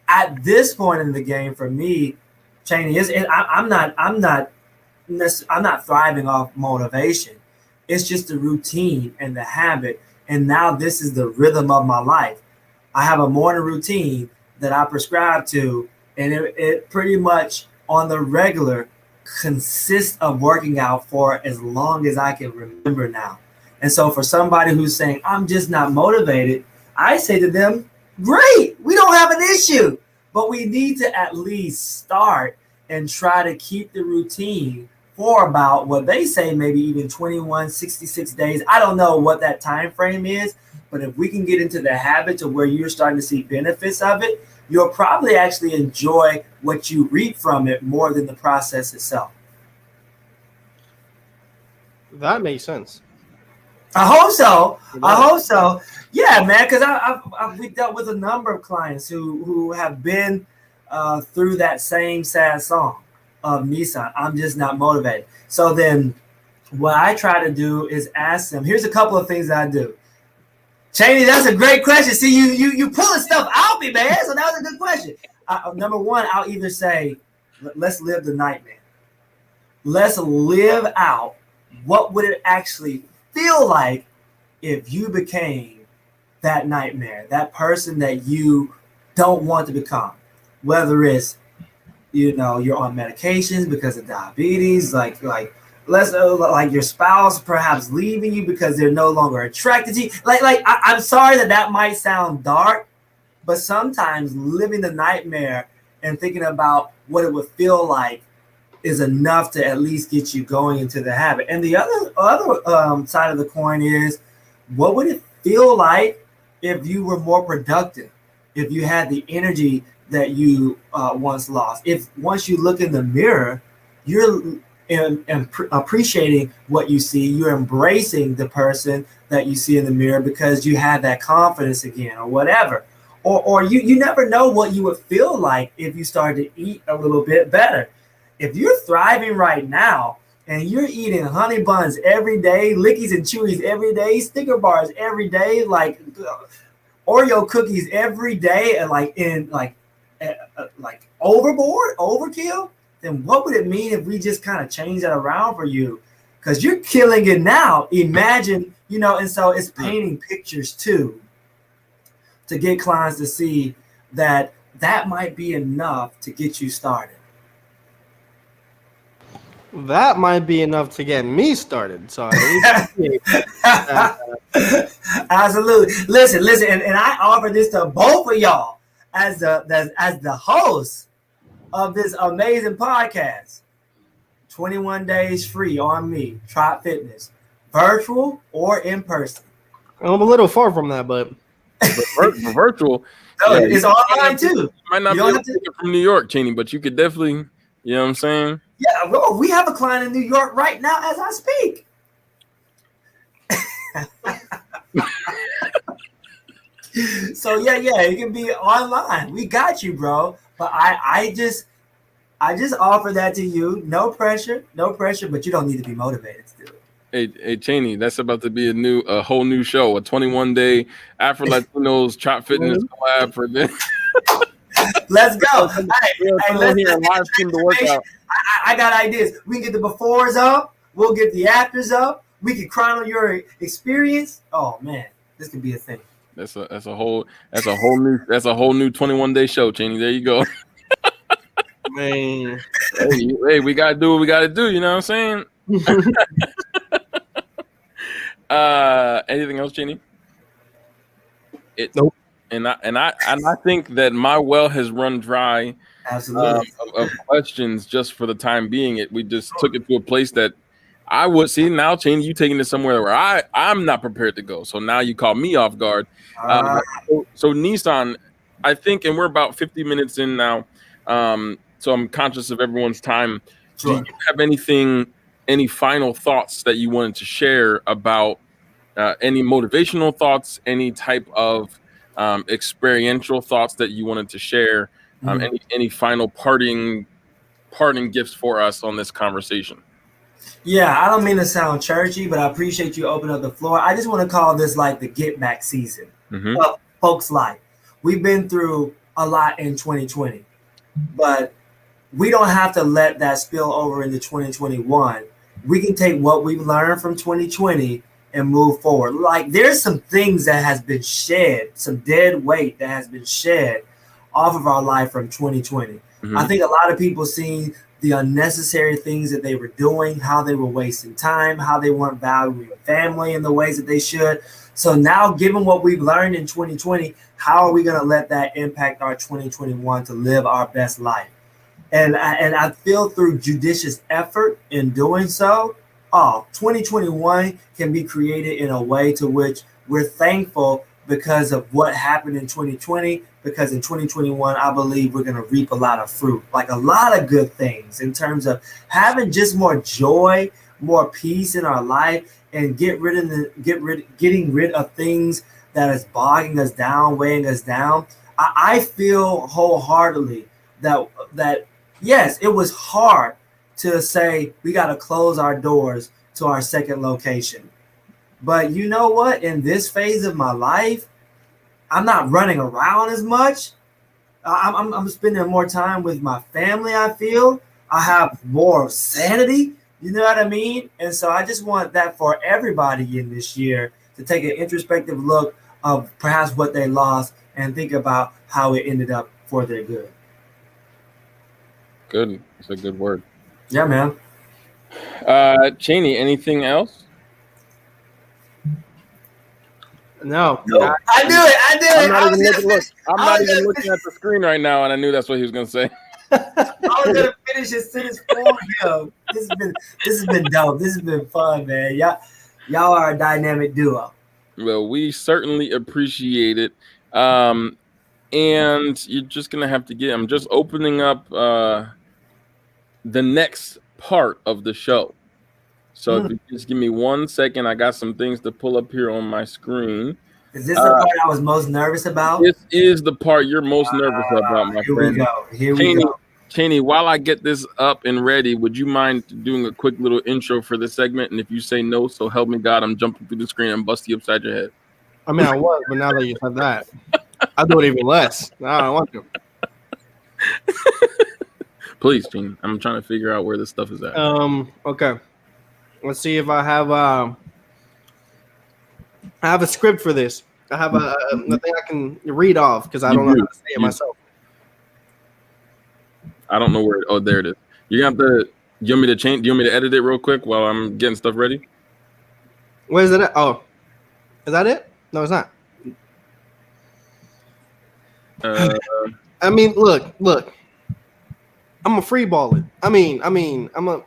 at this point in the game for me, Cheney I'm not thriving off motivation. It's just the routine and the habit. And now this is the rhythm of my life. I have a morning routine that I prescribe to, and it pretty much on the regular consists of working out for as long as I can remember now. And so for somebody who's saying, I'm just not motivated, I say to them, great, we don't have an issue, but we need to at least start and try to keep the routine for about what they say, maybe even 21, 66 days. I don't know what that time frame is, but if we can get into the habit to where you're starting to see benefits of it, you'll probably actually enjoy what you reap from it more than the process itself. That makes sense. I hope so. I hope so. Yeah, man, because we dealt with a number of clients who have been through that same sad song of Nisan. I'm just not motivated. So then what I try to do is ask them, here's a couple of things that I do. Cheney, that's a great question. See, you pulling stuff out me, man. So that was a good question. Number one, I'll either say, let's live the nightmare. Let's live out what would it actually feel like if you became that nightmare, that person that you don't want to become, whether it's, you're on medications because of diabetes, like your spouse perhaps leaving you because they're no longer attracted to you. I'm sorry that might sound dark, but sometimes living the nightmare and thinking about what it would feel like is enough to at least get you going into the habit. And the other side of the coin is, what would it feel like if you were more productive, if you had the energy that you once lost? If once you look in the mirror, you're appreciating what you see, you're embracing the person that you see in the mirror because you have that confidence again, or whatever. Or you never know what you would feel like if you started to eat a little bit better. If you're thriving right now and you're eating honey buns every day, Lickies and Chewies every day, Snicker bars every day, like Oreo cookies every day, and like overkill, then what would it mean if we just kind of change that around for you? Because you're killing it now. Imagine, and so it's painting pictures too, to get clients to see that might be enough to get you started. That might be enough to get me started. So absolutely. Listen, and I offer this to both of y'all as the host of this amazing podcast. 21 days free on me, TrotFitness, virtual or in person. I'm a little far from that, but virtual. No, it's online too. You might not be able to take it from New York, Cheney, but you could definitely, you know what I'm saying? Yeah, well, we have a client in New York right now as I speak. So yeah, it can be online. We got you, bro. But I just offer that to you. No pressure, but you don't need to be motivated to do it. Hey, Cheney, that's about to be a whole new show, a 21-day Afro Latinos TrotFitness collab for this. Let's go. Workout. I got ideas. We can get the befores up. We'll get the afters up. We can chronicle your experience. Oh man, this could be a thing. That's a whole new 21-day show, Cheney. There you go. Man. Hey, we gotta do what we gotta do. You know what I'm saying? Anything else, Cheney? Nope. And I think that my well has run dry. Absolutely. Of questions just for the time being. We just took it to a place that I would see now, Cheney, you taking this somewhere where I'm not prepared to go. So now you call me off guard. So Nisan, I think, and we're about 50 minutes in now. So I'm conscious of everyone's time. Sure. Do you have any final thoughts that you wanted to share about any motivational thoughts, any type of experiential thoughts that you wanted to share? Any final parting gifts for us on this conversation? Yeah, I don't mean to sound churchy, but I appreciate you opening up the floor. I just want to call this like the get back season of folks' life. We've been through a lot in 2020, but we don't have to let that spill over into 2021. We can take what we've learned from 2020 and move forward. Like there's some things that has been shed, some dead weight that has been shed off of our life from 2020. I think a lot of people seen the unnecessary things that they were doing, how they were wasting time, how they weren't valuing family in the ways that they should. So now, given what we've learned in 2020, how are we going to let that impact our 2021 to live our best life? And I feel through judicious effort in doing so, 2021 can be created in a way to which we're thankful because of what happened in 2020, because in 2021, I believe we're going to reap a lot of fruit, like a lot of good things in terms of having just more joy, more peace in our life, and getting rid of things that is bogging us down, weighing us down. I feel wholeheartedly that yes, it was hard to say we got to close our doors to our second location. But you know what? In this phase of my life, I'm not running around as much. I'm spending more time with my family, I feel. I have more sanity, you know what I mean? And so I just want that for everybody in this year to take an introspective look of perhaps what they lost and think about how it ended up for their good. Good. That's a good word. Yeah, man. Cheney, anything else? No. I knew it. I'm not even looking at the screen right now, and I knew that's what he was going to say. I was gonna finish his sentence for him. This has been dope. This has been fun, man. Y'all are a dynamic duo. Well, we certainly appreciate it. And you're just gonna have to get. I'm just opening up the next part of the show. So if you just give me 1 second, I got some things to pull up here on my screen. Is this the part I was most nervous about? This is the part you're most nervous about, my friend. Here we go. Cheney, while I get this up and ready, would you mind doing a quick little intro for this segment? And if you say no, so help me God, I'm jumping through the screen and bust you upside your head. I mean, I was, but now that you said that, I'll do it even less. No, I don't want to. Please, Cheney. I'm trying to figure out where this stuff is at. Okay. Let's see if I have a script for this. I have a thing I can read off because I don't know how to say it myself. I don't know where. Oh, there it is. You have to. You want me to change? Do you want me to edit it real quick while I'm getting stuff ready? Where is it at? Oh, is that it? No, it's not. I mean, look. I'm a free baller. I mean, I'm a.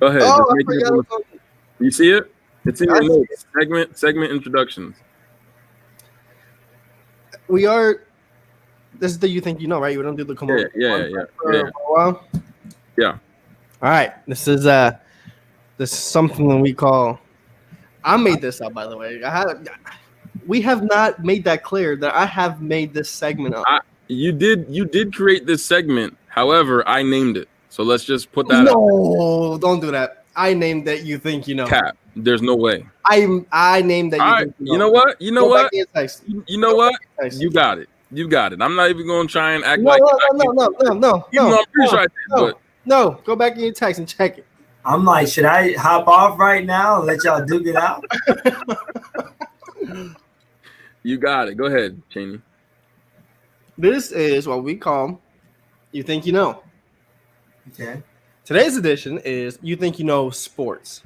Go ahead. Oh, you see it? It's in your notes. Segment introductions. We are. This is the you think you know, right? You don't do the come on. Yeah. All right. This is something that we call. I made this up, by the way. We have not made that clear that I have made this segment up. You did create this segment. However, I named it. So let's just put that No, don't do that. I named that you think you know. Cap. There's no way. I named that you think you know. You know what? You know what? You know what? You got it. I'm not even going to try and act No. I'm pretty sure I did, but no. Go back in your text and check it. I'm like, should I hop off right now and let y'all duke it out? You got it. Go ahead, Cheney. This is what we call You Think You Know. Okay. Today's edition is You Think You Know Sports.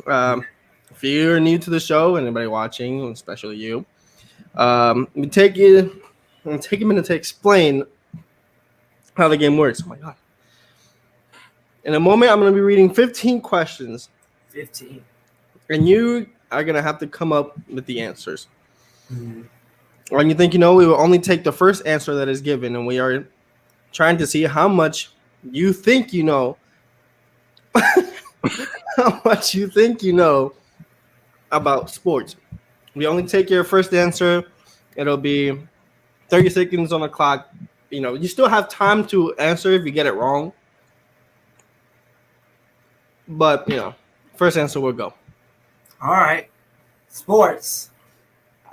If you're new to the show, anybody watching, especially you, I'm gonna take a minute to explain how the game works. Oh my god. In a moment, I'm going to be reading 15 questions. 15. And you are going to have to come up with the answers. Mm-hmm. When you think you know, we will only take the first answer that is given. And we are trying to see how much you think you know. How much you think you know about sports. We only take your first answer. It'll be 30 seconds on the clock. You know, you still have time to answer if you get it wrong. But, you know, first answer will go. All right. Sports.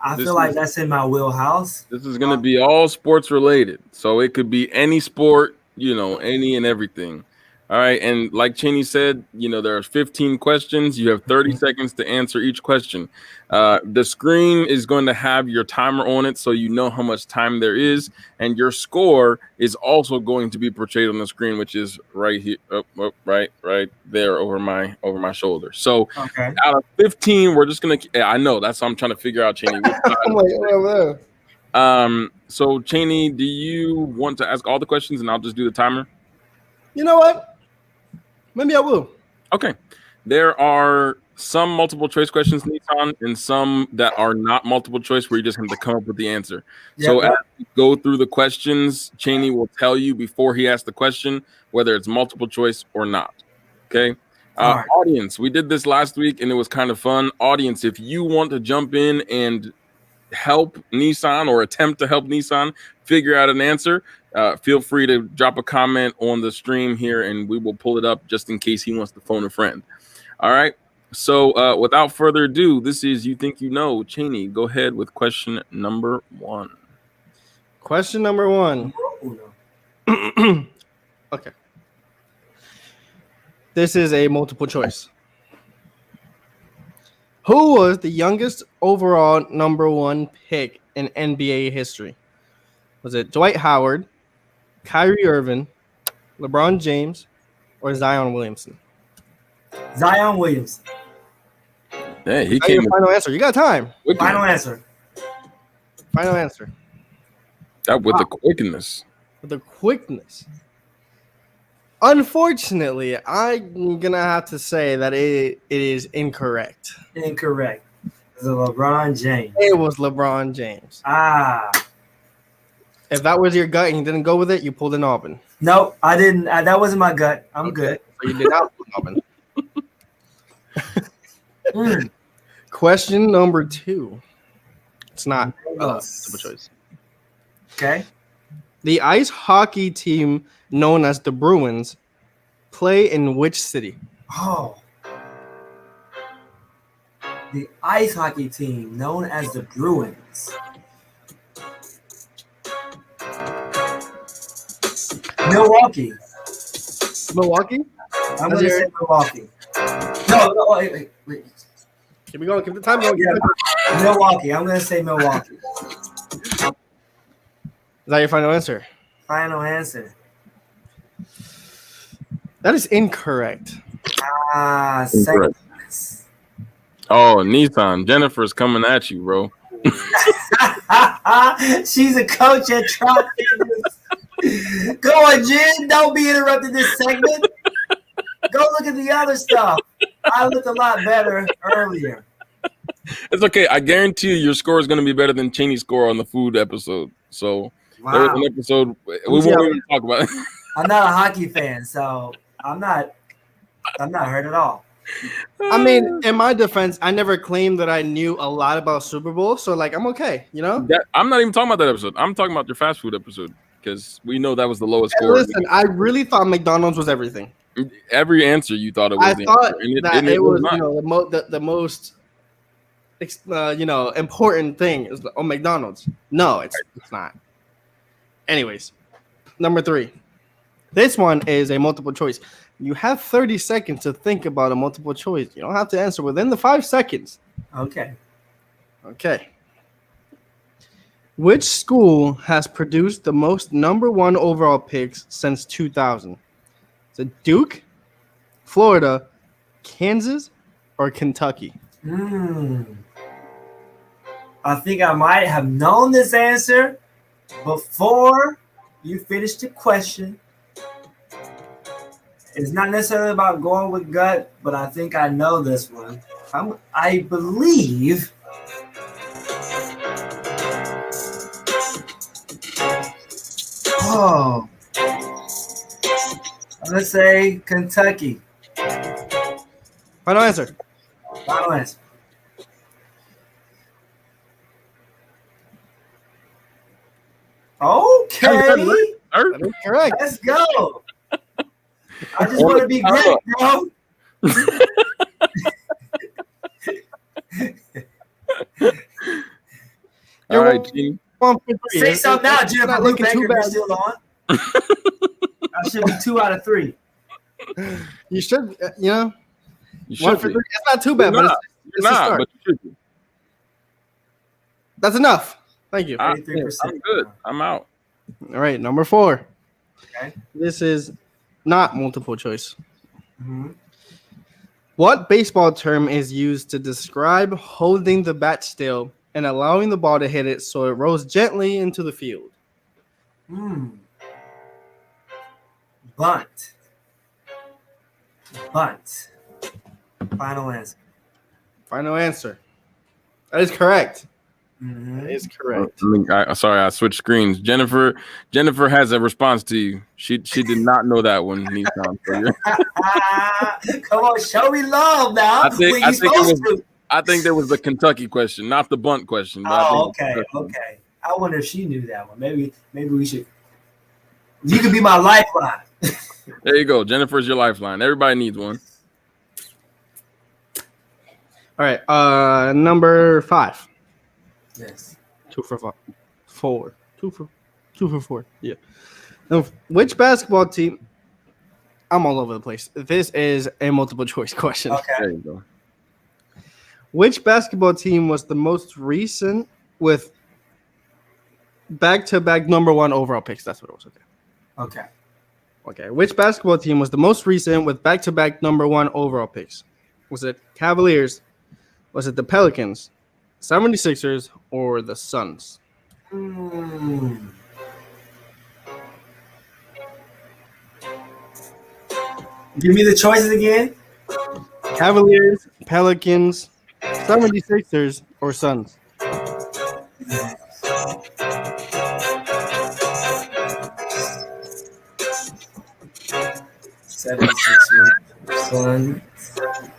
I This feel like is- that's in my wheelhouse. This is going to be all sports related. So it could be any sport, you know, any and everything. All right. And like Cheney said, you know, there are 15 questions. You have 30 seconds to answer each question. The screen is going to have your timer on it so you know how much time there is. And your score is also going to be portrayed on the screen, which is right here, right there over my shoulder. So Okay. out of 15, we're just going to, I know, that's what I'm trying to figure out, Cheney. So Cheney, do you want to ask all the questions and I'll just do the timer? You know what? Maybe I will. Okay. There are some multiple choice questions, Nisan, and some that are not multiple choice where you just have to come up with the answer. So as we go through the questions, Cheney will tell you before he asks the question whether it's multiple choice or not. Okay. Right. Audience, we did this last week and it was kind of fun. Audience, if you want to jump in and help Nisan or attempt to help Nisan figure out an answer, feel free to drop a comment on the stream here and we will pull it up just in case he wants to phone a friend. All right. So without further ado, this is You Think You Know. Cheney, go ahead with question number 1. Question number 1. Okay. This is a multiple choice. Who was the youngest overall number 1 pick in NBA history? Was it Dwight Howard, Kyrie Irving, LeBron James, or Zion Williamson? Zion Williamson. Hey, he Now came your final answer. You got time. Final answer. Final answer. That with the quickness. With the quickness. Unfortunately, I'm going to have to say that it is incorrect. Incorrect. It's LeBron James. It was LeBron James. If that was your gut and you didn't go with it, you pulled an Aubyn. Nope, I didn't. That wasn't my gut. I'm good. So you did not pull an Aubyn. Question number 2. It's not multiple choice. Okay. The ice hockey team known as the Bruins play in which city? Oh. The ice hockey team known as the Bruins. Milwaukee. Milwaukee? I'm going to say Milwaukee. No, wait. Keep it going. Keep the time going. Yeah. Milwaukee. I'm going to say Milwaukee. Is that your final answer? Final answer. That is incorrect. Second. Oh, Nisan, Jennifer's coming at you, bro. She's a coach at TrotFitness. Go on, Jen. Don't be interrupting this segment. Go look at the other stuff. I looked a lot better earlier. It's okay. I guarantee you your score is going to be better than Cheney's score on the food episode. So there was an episode. We won't even talk about it. I'm not a hockey fan, so I'm not hurt at all. I mean, in my defense, I never claimed that I knew a lot about Super Bowl, so like I'm okay, you know? I'm not even talking about that episode. I'm talking about your fast food episode because we know that was the lowest score. Listen, I really thought McDonald's was everything. Every answer you thought it was. I thought that it was, not. you know, the most, you know, important thing is McDonald's. No, it's not. Anyways, number 3. This one is a multiple choice. You have 30 seconds to think about a multiple choice. You don't have to answer within the 5 seconds. Okay. Which school has produced the most number 1 overall picks since 2000? Is it Duke, Florida, Kansas, or Kentucky? I think I might have known this answer before You finished the question. It's not necessarily about going with gut, but I think I know this one. I believe. Oh, I'm gonna say Kentucky. Final answer. Final answer. Okay, That is correct. let's go. I just want to be great, bro. All right, Gene. Say something now, Jennifer. Not Luke looking Baker, too you're bad. still on. I should be 2 out of 3. You should, you know, You 1 should for be. 3. It's not too bad, You're but not. it's You're a not, start. but you should be. That's enough. Thank you. 33%. I'm good. I'm out. All right, number 4. Okay. This is not multiple choice. Mm-hmm. What baseball term is used to describe holding the bat still and allowing the ball to hit it so it rolls gently into the field? Bunt. Bunt. Final answer. Final answer. That is correct. Mm-hmm. That is correct. Sorry, I switched screens. Jennifer has a response to you. She did not know that one, Nisan. Come on, show me love now. I think there was the Kentucky question, not the bunt question. Oh, okay. I wonder if she knew that one. Maybe we should. You could be my lifeline. There you go. Jennifer's your lifeline. Everybody needs one. All right. Number 5. Yes. 2 for 5. 4. 2 for 4. Yeah. Now, which basketball team? I'm all over the place. This is a multiple choice question. Okay. There you go. Which basketball team was the most recent with back-to-back number 1 overall picks? That's what it was. Okay. Okay. Which basketball team was the most recent with back-to-back number 1 overall picks? Was it Cavaliers? Was it the Pelicans, 76ers, or the Suns? Give me the choices again. Cavaliers, Pelicans, 76ers, or Suns? Son.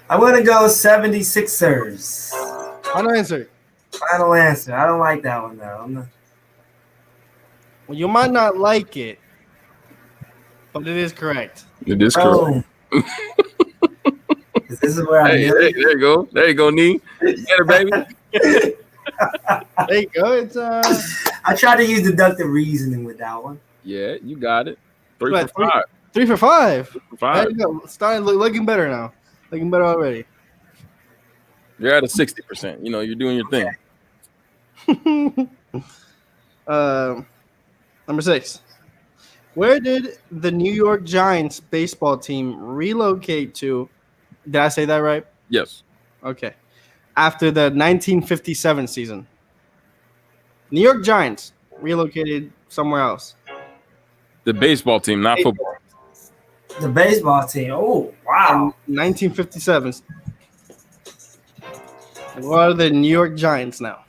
I'm gonna go 76ers. Final answer. Final answer. I don't like that one though. Well, you might not like it, but it is correct. It is correct. This is where I Hey, there you go. There you go, Nee. Get her, baby. There you go. It's I tried to use deductive reasoning with that one. Yeah, you got it. 3 What, for 5. 3 for 5. 3 for 5. There you go. Starting looking better now. Looking better already. You're at a 60%. You know, you're doing your thing. Number 6. Where did the New York Giants baseball team relocate to? Did I say that right? Yes. Okay. After the 1957 season. New York Giants relocated somewhere else. The baseball team, not football. The baseball team. Oh, wow. 1957. What are the New York Giants now?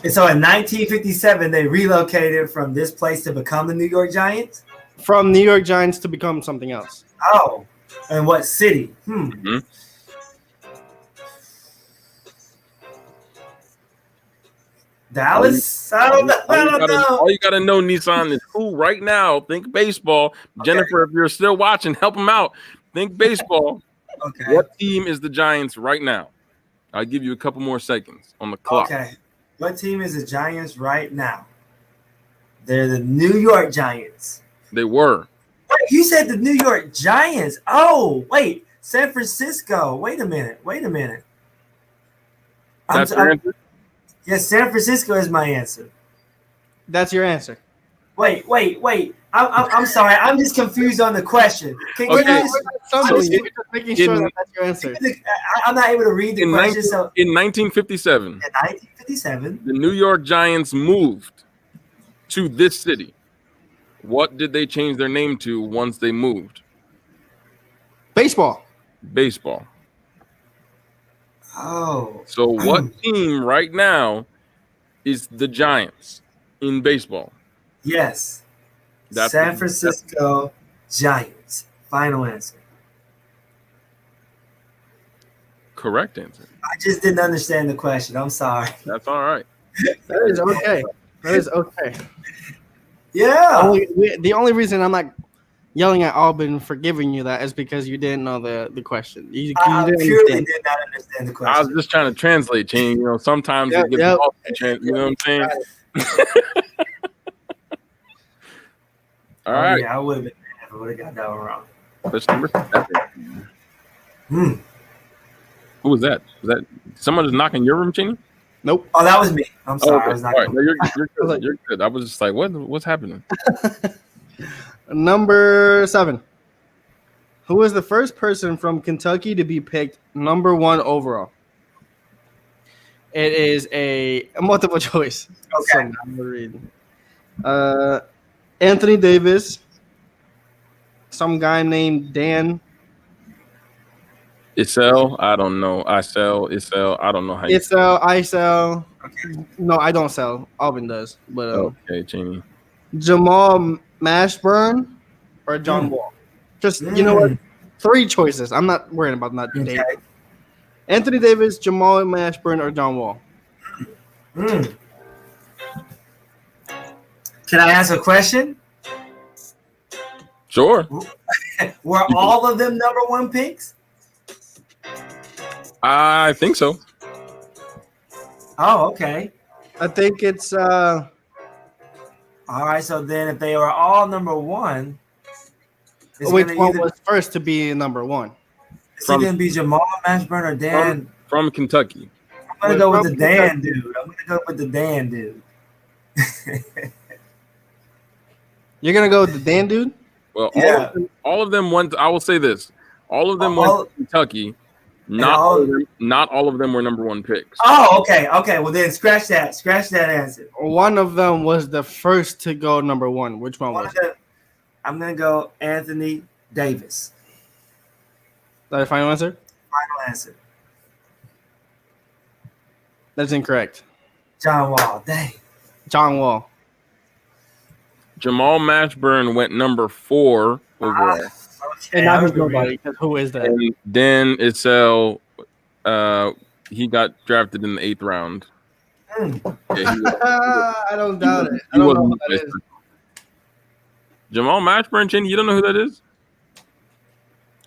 And so in 1957, they relocated from this place to become the New York Giants? From New York Giants to become something else. Oh, and what city? Mm-hmm. Dallas? I don't know. All you got to know, Nisan, is who right now think baseball. Okay. Jennifer, if you're still watching, help them out. Think baseball. Okay. What team is the Giants right now? I'll give you a couple more seconds on the clock. Okay. What team is the Giants right now? They're the New York Giants. They were. Wait, you said the New York Giants. Oh, wait. San Francisco. Wait a minute. That's your answer? Yes, San Francisco is my answer. That's your answer. Wait. I'm sorry. I'm just confused on the question. Can you just making sure that's your answer. I'm not able to read the question. In 1957. In 1957. The New York Giants moved to this city. What did they change their name to once they moved? Baseball. Baseball. Oh. So what team right now is the Giants in baseball? Yes. That's San Francisco Giants. Final answer. Correct answer. I just didn't understand the question. I'm sorry. That's all right. That is okay. That is okay. Yeah. The only reason I'm not yelling at Aubyn for giving you that is because you didn't know the question. You I didn't purely understand. did not understand the I question. was just trying to translate, Chan. You know, sometimes it gets lost. You know what I'm saying? All right. Yeah, I would have been mad if I would have got that one wrong. Question number 7. Who was that? Was that someone just knocking your room, Cheney? Nope. Oh, that was me. I'm sorry. Okay. I was not. Right. No, you're good. You're good. I was just like, what's happening? Number 7. Who was the first person from Kentucky to be picked number 1 overall? It is a multiple choice. Okay. So I'm gonna read. Anthony Davis, some guy named Dan. Isel, I don't know. Isel, I don't know how you I sell. No, I don't sell. Aubyn does. But Okay, Cheney. Jamal Mashburn or John Wall. Just you know what? 3 choices. I'm not worrying about that. Okay. Anthony Davis, Jamal Mashburn, or John Wall. Can I ask a question? Sure. Were all of them number 1 picks? I think so. Oh, okay. I think it's all right. So then, if they were all number 1, it's which gonna one either, was first to be number 1? it's either gonna be Jamal Mashburn or Dan. From Kentucky. I'm gonna go with the Dan dude. You're gonna go with the Dan dude? Well, Yeah. all of them went. I will say this: all of them went to Kentucky. Not all of them were number 1 picks. Oh, okay. Well, then scratch that answer. One of them was the first to go number 1. Which one was it? I'm gonna go Anthony Davis. Is that a final answer? Final answer. That's incorrect. John Wall. Dang. John Wall. Jamal Mashburn went number 4 overall. And now he's nobody. Who is that? And then Isel, he got drafted in the 8th round. Yeah, I don't doubt it. I don't know who that is. Jamal Mashburn, Chin, you don't know who that is?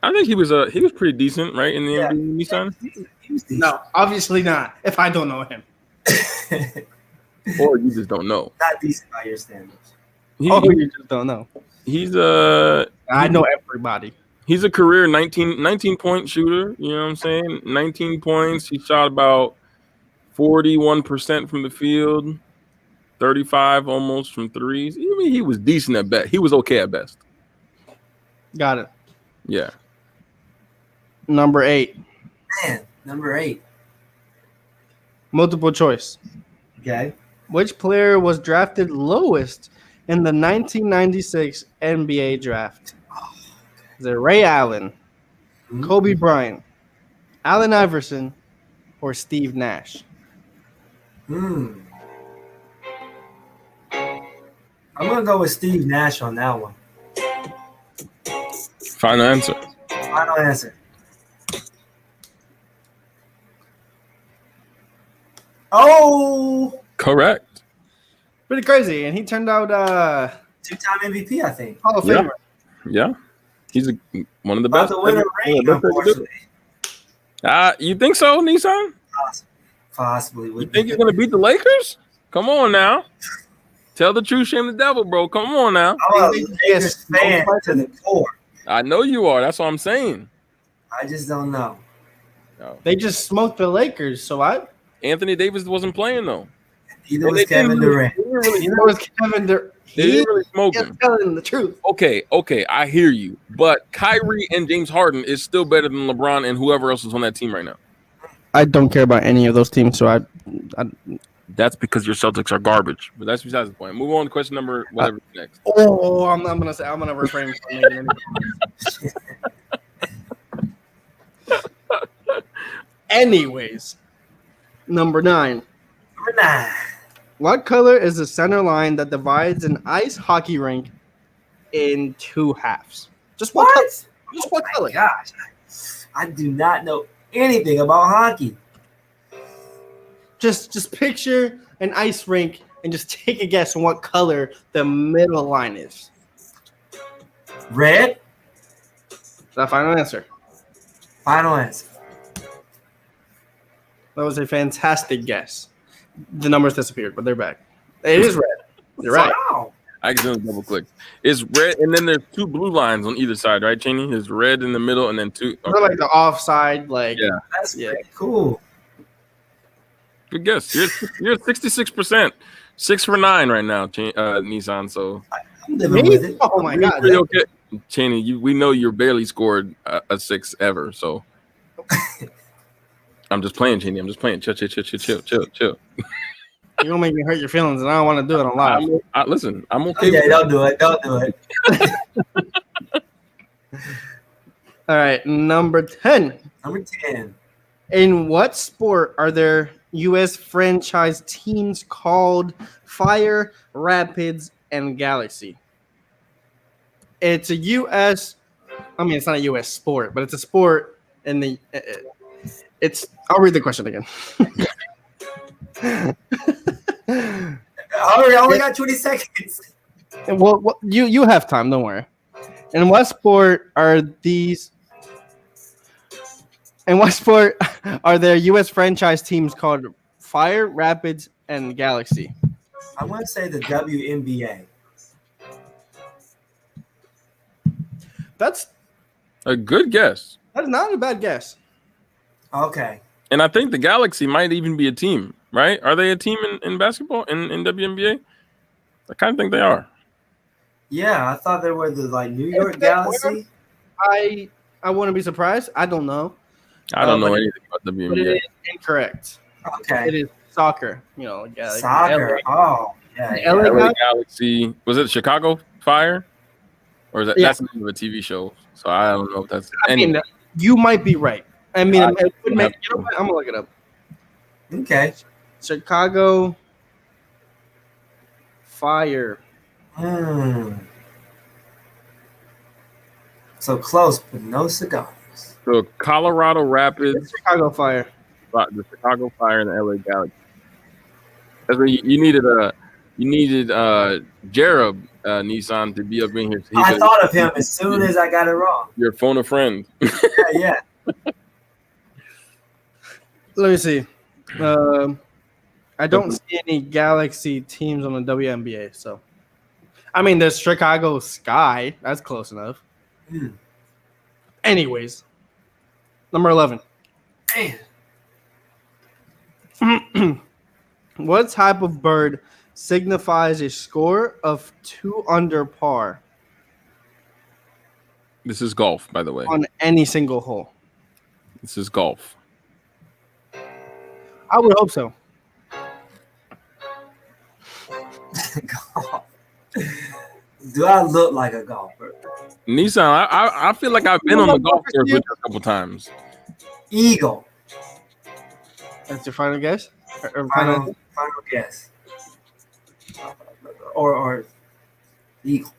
I think he was pretty decent, right? In the NBA, Nisan? No, obviously not. If I don't know him. Or you just don't know. Not decent by your standards. You just don't know. I know everybody. He's a career 19-point shooter. You know what I'm saying? 19 points. He shot about 41% from the field, 35 almost from threes. I mean, he was decent at best. He was okay at best. Got it. Yeah. Number 8. Man, number 8. Multiple choice. Okay. Which player was drafted lowest in the 1996 NBA draft? Is it Ray Allen, Kobe Bryant, Allen Iverson, or Steve Nash? I'm gonna go with Steve Nash on that one. Final answer. Final answer. Oh, correct. Pretty crazy, and he turned out 2-time MVP, I think. Hall of Famer. Yeah, he's one of the best. About to win a ring, unfortunately. You think so, Nisan? Possibly. You think you're gonna beat the Lakers? Come on now. Tell the truth, shame the devil, bro. Come on now. I'm a Lakers fan to the core. I know you are. That's what I'm saying. I just don't know. No. They just smoked the Lakers, so what? Anthony Davis wasn't playing though. Neither was Kevin Durant. Neither was Kevin Durant. They didn't really smoke him. Telling the truth. Okay, I hear you. But Kyrie and James Harden is still better than LeBron and whoever else is on that team right now. I don't care about any of those teams, so That's because your Celtics are garbage. But that's besides the point. Move on to question number whatever next. Oh, I'm gonna refrain from making any comments. Anyways, number 9. Number 9. What color is the center line that divides an ice hockey rink in 2 halves? Just what? Color? Just what color? Gosh, I do not know anything about hockey. Just picture an ice rink and just take a guess on what color the middle line is. Red. That final answer. Final answer. That was a fantastic guess. The numbers disappeared, but they're back. It is red. You're right. Wow. I accidentally double clicked. It's red, and then there's 2 blue lines on either side, right, Cheney? There's red in the middle, and then 2. Okay. They're like the offside, like yeah. That's pretty cool. Good guess. You're 66%. 6 for 9 right now, Nisan. So I'm living with it. Oh my god. Pretty okay. Cheney, we know you barely scored a 6 ever, so I'm just playing, Cheney. I'm just playing. Chill. You're gonna make me hurt your feelings, and I don't want to do it on live. Listen, I'm okay. Yeah, don't do it. Don't do it. All right, number 10. Number 10. In what sport are there U.S. franchise teams called Fire, Rapids, and Galaxy? It's a U.S. I mean, it's not a U.S. sport, but it's a sport in the. It's. I'll read the question again. I only got 20 seconds. Well, you have time. Don't worry. In what sport are these? In what sport are there U.S. franchise teams called Fire, Rapids, and Galaxy? I want to say the WNBA. That's A good guess. That's not a bad guess. Okay. And I think the Galaxy might even be a team, right? Are they a team in basketball, in WNBA? I kind of think they are. Yeah, I thought they were the New York Galaxy. I wouldn't be surprised. I don't know. I don't know anything about But it WNBA. is incorrect. Okay. It is soccer. Like Soccer. Oh, yeah. LA Galaxy. Was it Chicago Fire? Or is that that's the name of a TV show? So I don't know if that's. I mean, you might be right. I mean, I'm gonna look it up. Okay. Chicago Fire. So close, but no cigars. So Colorado Rapids, Chicago Fire. the Chicago Fire, and the LA Galaxy. That's what you needed. Jareb Nisan to be up in here. I thought of him as soon as I got it wrong. Your phone a friend. Yeah. Let me see. I don't see any Galaxy teams on the WNBA. So, I mean, there's Chicago Sky. That's close enough. Anyways, number 11. Man. What type of bird signifies a score of 2 under par This is golf, by the way. on any single hole? This is golf. I would hope so. Golf. Do I look like a golfer? Nisan, I feel like I've been on the golf course with you a couple times. Eagle. That's your final guess? Or Final guess. Or eagle.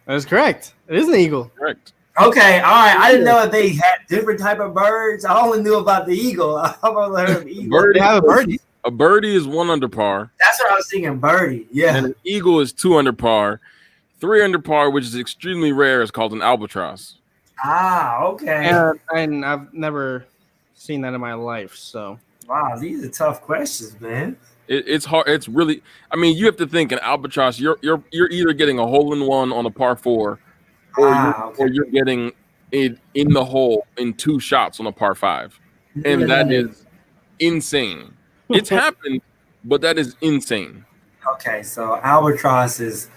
That is correct. It is an eagle. Correct. Okay, all right. I didn't know if they had different type of birds. I only knew about the eagle. I've only heard of eagle. They have a birdie. A birdie is 1 under par. That's what I was thinking, birdie. Yeah. And an eagle is 2 under par. 3 under par, which is extremely rare, is called an albatross. Ah, okay. And I've never seen that in my life. So Wow, these are tough questions, man. It's hard. It's really. I mean, you have to think an albatross. You're either getting a hole in one on a par 4, or you're getting it in the hole in 2 shots on a par 5, and that is insane. It's happened, but that is insane. Okay, so albatross is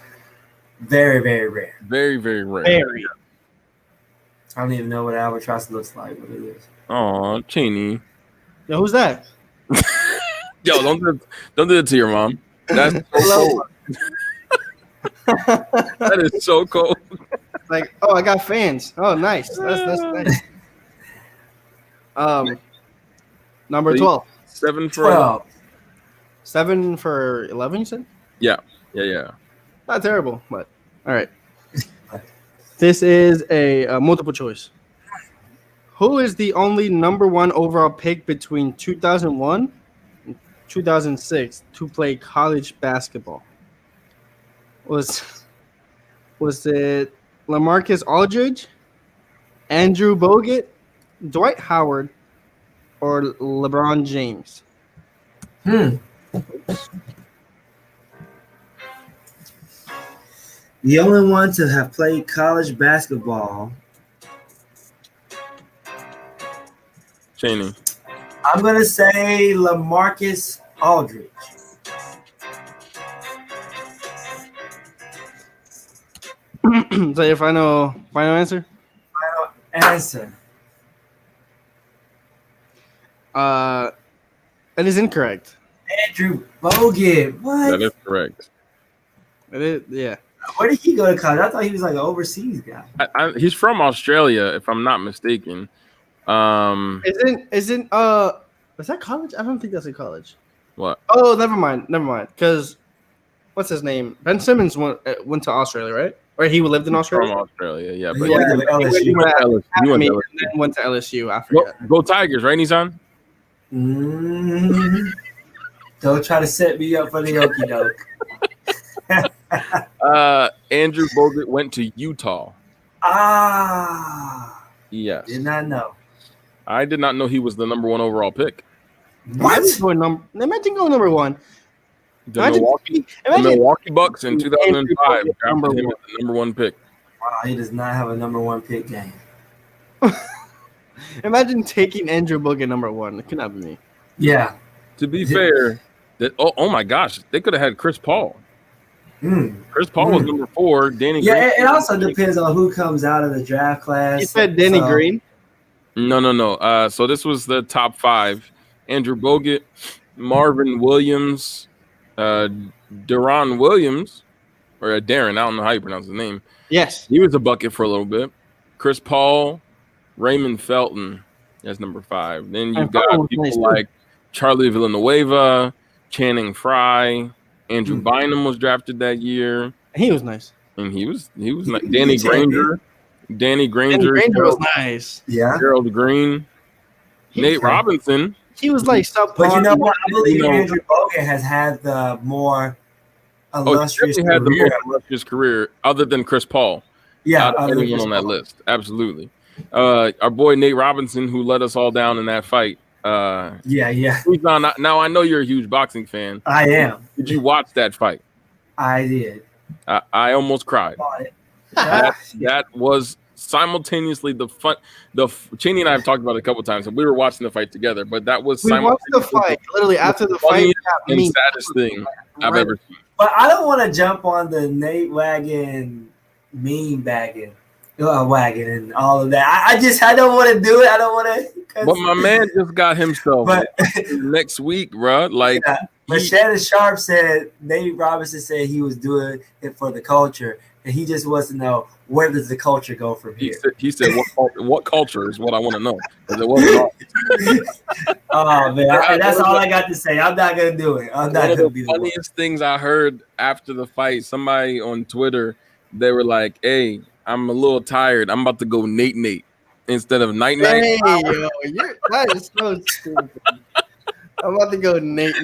very, very rare. Very, very rare. very. I don't even know what albatross looks like. What it is? Aw, Cheney. Yo, who's that? Yo, don't do it to your mom. That's so cold. That is so cold. Like, oh, I got fans. Oh, nice. That's nice. Number 12. 7 for 12. 7 for 11, you said? Yeah. Not terrible, but all right. This is a multiple choice. Who is the only number 1 overall pick between 2001 and 2006 to play college basketball? Was it LaMarcus Aldridge, Andrew Bogut, Dwight Howard, or LeBron James? The only one to have played college basketball. Cheney. I'm going to say LaMarcus Aldridge. So your final answer? Final answer. It is incorrect. Andrew Bogut. What? That is correct. It is, yeah. Where did he go to college? I thought he was like an overseas guy. He's from Australia, if I'm not mistaken. Isn't is that college? I don't think that's a college. What? Oh, never mind. Because what's his name? Ben Simmons went to Australia, right? Or he lived in Australia. From Australia, yeah. He But went to LSU. He went to LSU. and then went to LSU. I forget. Go Tigers, right, Nisan? Don't try to set me up for the okie doke. Andrew Bogut went to Utah. Yes. Did not know. I did not know he was the number 1 overall pick. What? Imagine going number 1. The Milwaukee Bucks in 2005 drafted him as the number 1 pick. Wow, he does not have a number 1 pick game. Imagine taking Andrew Bogut number 1. It could not be me. Yeah. To be fair, oh my gosh, they could have had Chris Paul. Chris Paul was number 4. Danny Green. Yeah, it also depends on who comes out of the draft class. You said Danny Green? No. So this was the top 5. Andrew Bogut, Marvin Williams, Deron Williams, or Darren, I don't know how you pronounce his name. Yes. He was a bucket for a little bit. Chris Paul, Raymond Felton, that's number 5. Then you've got people like Charlie Villanueva, Channing Frye, Andrew Bynum was drafted that year. He was nice. And he was nice. Danny Granger was nice. Yeah. Gerald Green, Nate Robinson. He was like subpar. But you know what? I believe Andrew Bogut has had the more illustrious career. The more illustrious career other than Chris Paul. Yeah. Out of anyone on that list. Absolutely. Our boy Nate Robinson, who let us all down in that fight. Yeah. Now I know you're a huge boxing fan. I am. Did you watch that fight? I did. I almost cried. That was simultaneously the fun. Cheney and I have talked about it a couple times, and we were watching the fight together. But that was we watched the fight literally after the fight. And saddest thing I've ever seen. But I don't want to jump on the Nate wagon, wagon, and all of that. I don't want to do it. I don't want to. But my man just got himself next week, bro. Like, but Shannon Sharp said Nate Robinson said he was doing it for the culture, and he just wants to know where does the culture go from here. He said what culture is what I want to know, because it wasn't. Oh man, that's all I got to say. I'm not gonna do it. I'm not gonna be the funniest things I heard after the fight. Somebody on Twitter, they were like, "Hey, I'm a little tired. I'm about to go Nate instead of night." Hey, yo, that is so stupid. I'm about to go Nate.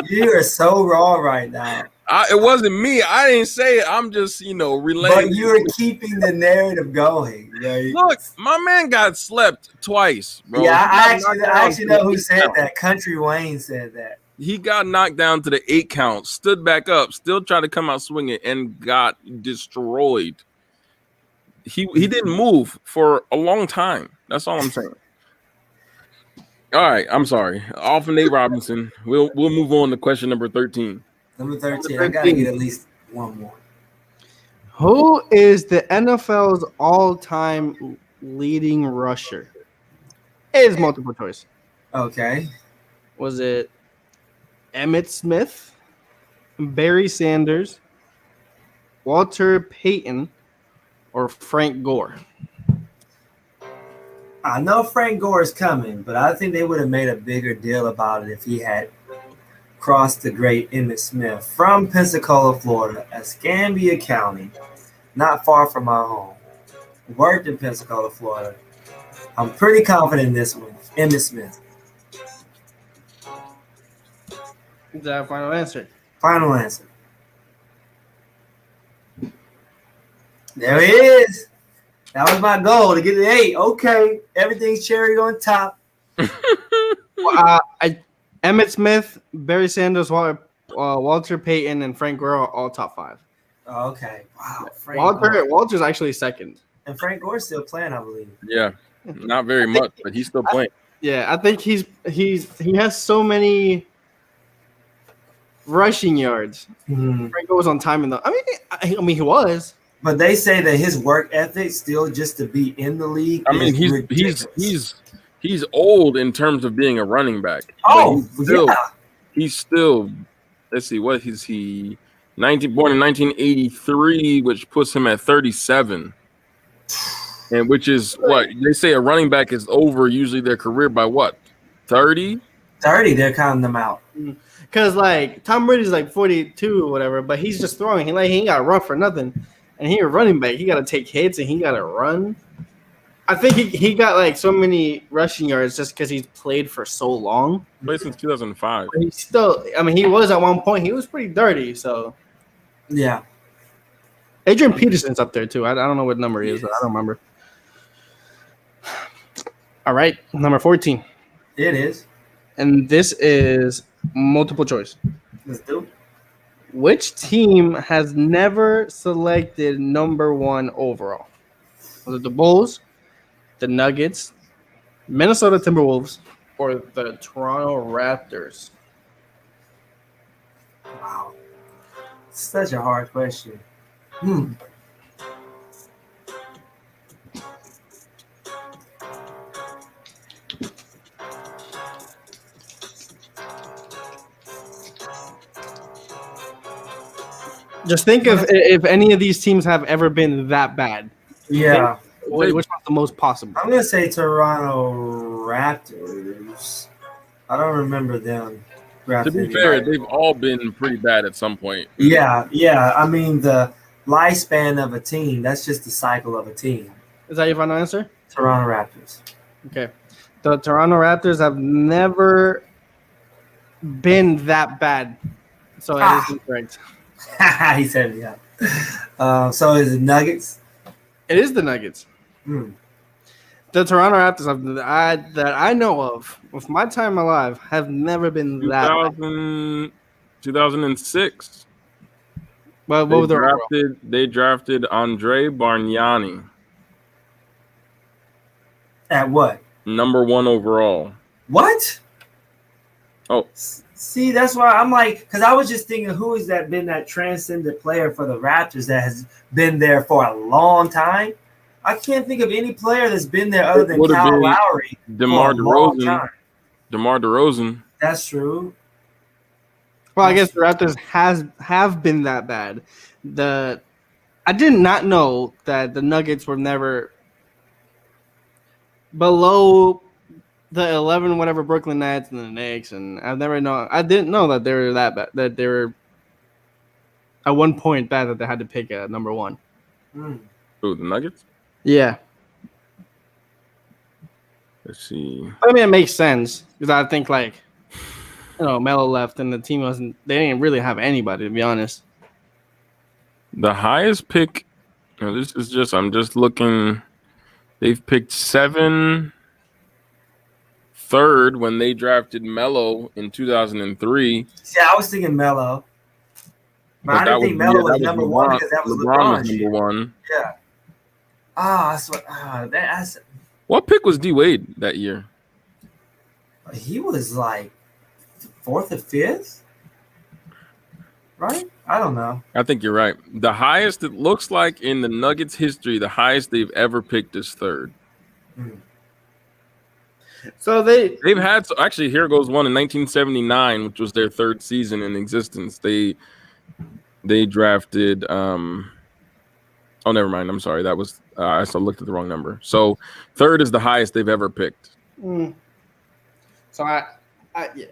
You are so wrong right now. It wasn't me. I didn't say it. I'm just, relaying. But you were keeping the narrative going. Right? Look, my man got slept twice, bro. Yeah, I actually know who said that. Country Wayne said that. He got knocked down to the 8 count, stood back up, still tried to come out swinging, and got destroyed. He didn't move for a long time. That's all I'm saying. All right, I'm sorry. Off of Nate Robinson. We'll move on to question number 13. Number 13. I gotta get at least one more. Who is the NFL's all-time leading rusher? Is multiple choice. Okay. Was it Emmitt Smith, Barry Sanders, Walter Payton, or Frank Gore? I know Frank Gore is coming, but I think they would have made a bigger deal about it if he had crossed the great Emmitt Smith from Pensacola, Florida, Escambia County, not far from my home. Worked in Pensacola, Florida. I'm pretty confident in this one. Emmitt Smith. Is that a final answer? Final answer. There he is. That was my goal, to get to 8. Okay. Everything's cherry on top. Emmitt Smith, Barry Sanders, Walter Payton, and Frank Gore are all top 5. Okay. Wow. Walter's actually second. And Frank Gore's still playing, I believe. Yeah, not very much, but he's still playing. Yeah, I think he has so many rushing yards. Frank Gore was on time in the. I mean, he was. But they say that his work ethic still just to be in the league. I mean, he's old in terms of being a running back. Oh, he's still. Let's see, what is he? Born in 1983, which puts him at 37. And which is what they say a running back is over usually their career by what? 30? 30, they're counting them out. Because like Tom Brady's like 42 or whatever, but he's just throwing. He ain't got to run for nothing. And he a running back. He got to take hits and he got to run. I think he got like so many rushing yards just because he's played for so long. Played since 2005. But he's still, he was at one point. He was pretty dirty. So yeah. Adrian Peterson's up there too. I don't know what number he is, but I don't remember. All right, number 14. It is. And this is multiple choice. Let's do it. Which team has never selected number 1 overall? Was it the Bulls, the Nuggets, Minnesota Timberwolves, or the Toronto Raptors? Wow. Such a hard question. Just think of if any of these teams have ever been that bad. Yeah. Which one's the most possible? I'm going to say Toronto Raptors. I don't remember them. To be fair, they've all been pretty bad at some point. Yeah. I mean, the lifespan of a team, that's just the cycle of a team. Is that your final answer? Toronto Raptors. Okay. The Toronto Raptors have never been that bad. So that is incorrect. He said it, yeah. So is it Nuggets? It is the Nuggets. The Toronto Raptors that I know of, with my time alive, have never been that bad. 2006. Well, they drafted Andre Bargnani. At what? Number 1 overall. What? Oh. See, that's why I'm like, because I was just thinking, who has that been that transcendent player for the Raptors that has been there for a long time? I can't think of any player that's been there other than Kyle Lowry. DeMar DeRozan. DeMar DeRozan. That's true. Well, I guess the Raptors have been that bad. I did not know that the Nuggets were never below the 11 whatever Brooklyn Nets and the Knicks, and I didn't know that they were that bad, that they were at one point bad that they had to pick a number 1. Who, the Nuggets? Yeah. Let's see. I mean, it makes sense because I think Melo left and the team they didn't really have anybody, to be honest. The highest pick, this is just, I'm just looking, they've picked 7 third when they drafted Melo in 2003. See, I was thinking Melo. But I didn't think Melo was number 1 because that was LeBron. Was number 1. Yeah. That's what pick was D Wade that year? He was like 4th or 5th, right? I don't know. I think you're right. The highest it looks like in the Nuggets history, the highest they've ever picked is 3rd. So they've had actually here goes one in 1979, which was their third season in existence. They drafted oh, never mind. I'm sorry. That was I looked at the wrong number. So third is the highest they've ever picked. So I yeah.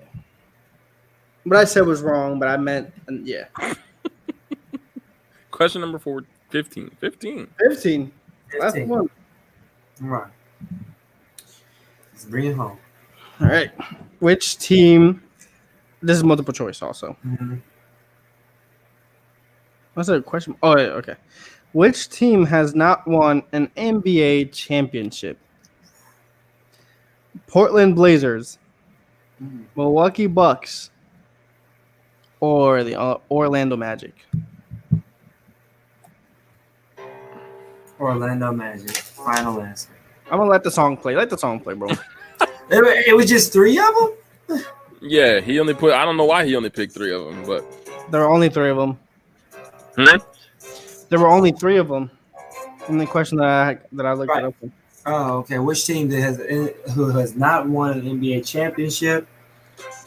What I said was wrong, but I meant yeah. Question number 15. 15. 15. That's one. All right. Let's bring it home. All right. Which team? This is multiple choice also. What's the question? Oh, yeah, okay. Which team has not won an NBA championship? Portland Blazers, Milwaukee Bucks, or the Orlando Magic? Orlando Magic. Final answer. I'm gonna let the song play. Let the song play, bro. It was just 3 of them? Yeah, he only put. I don't know why he only picked 3 of them, but There were only 3 of them. There were only 3 of them. And the question that I looked it up. Oh, okay. Which team who has not won an NBA championship?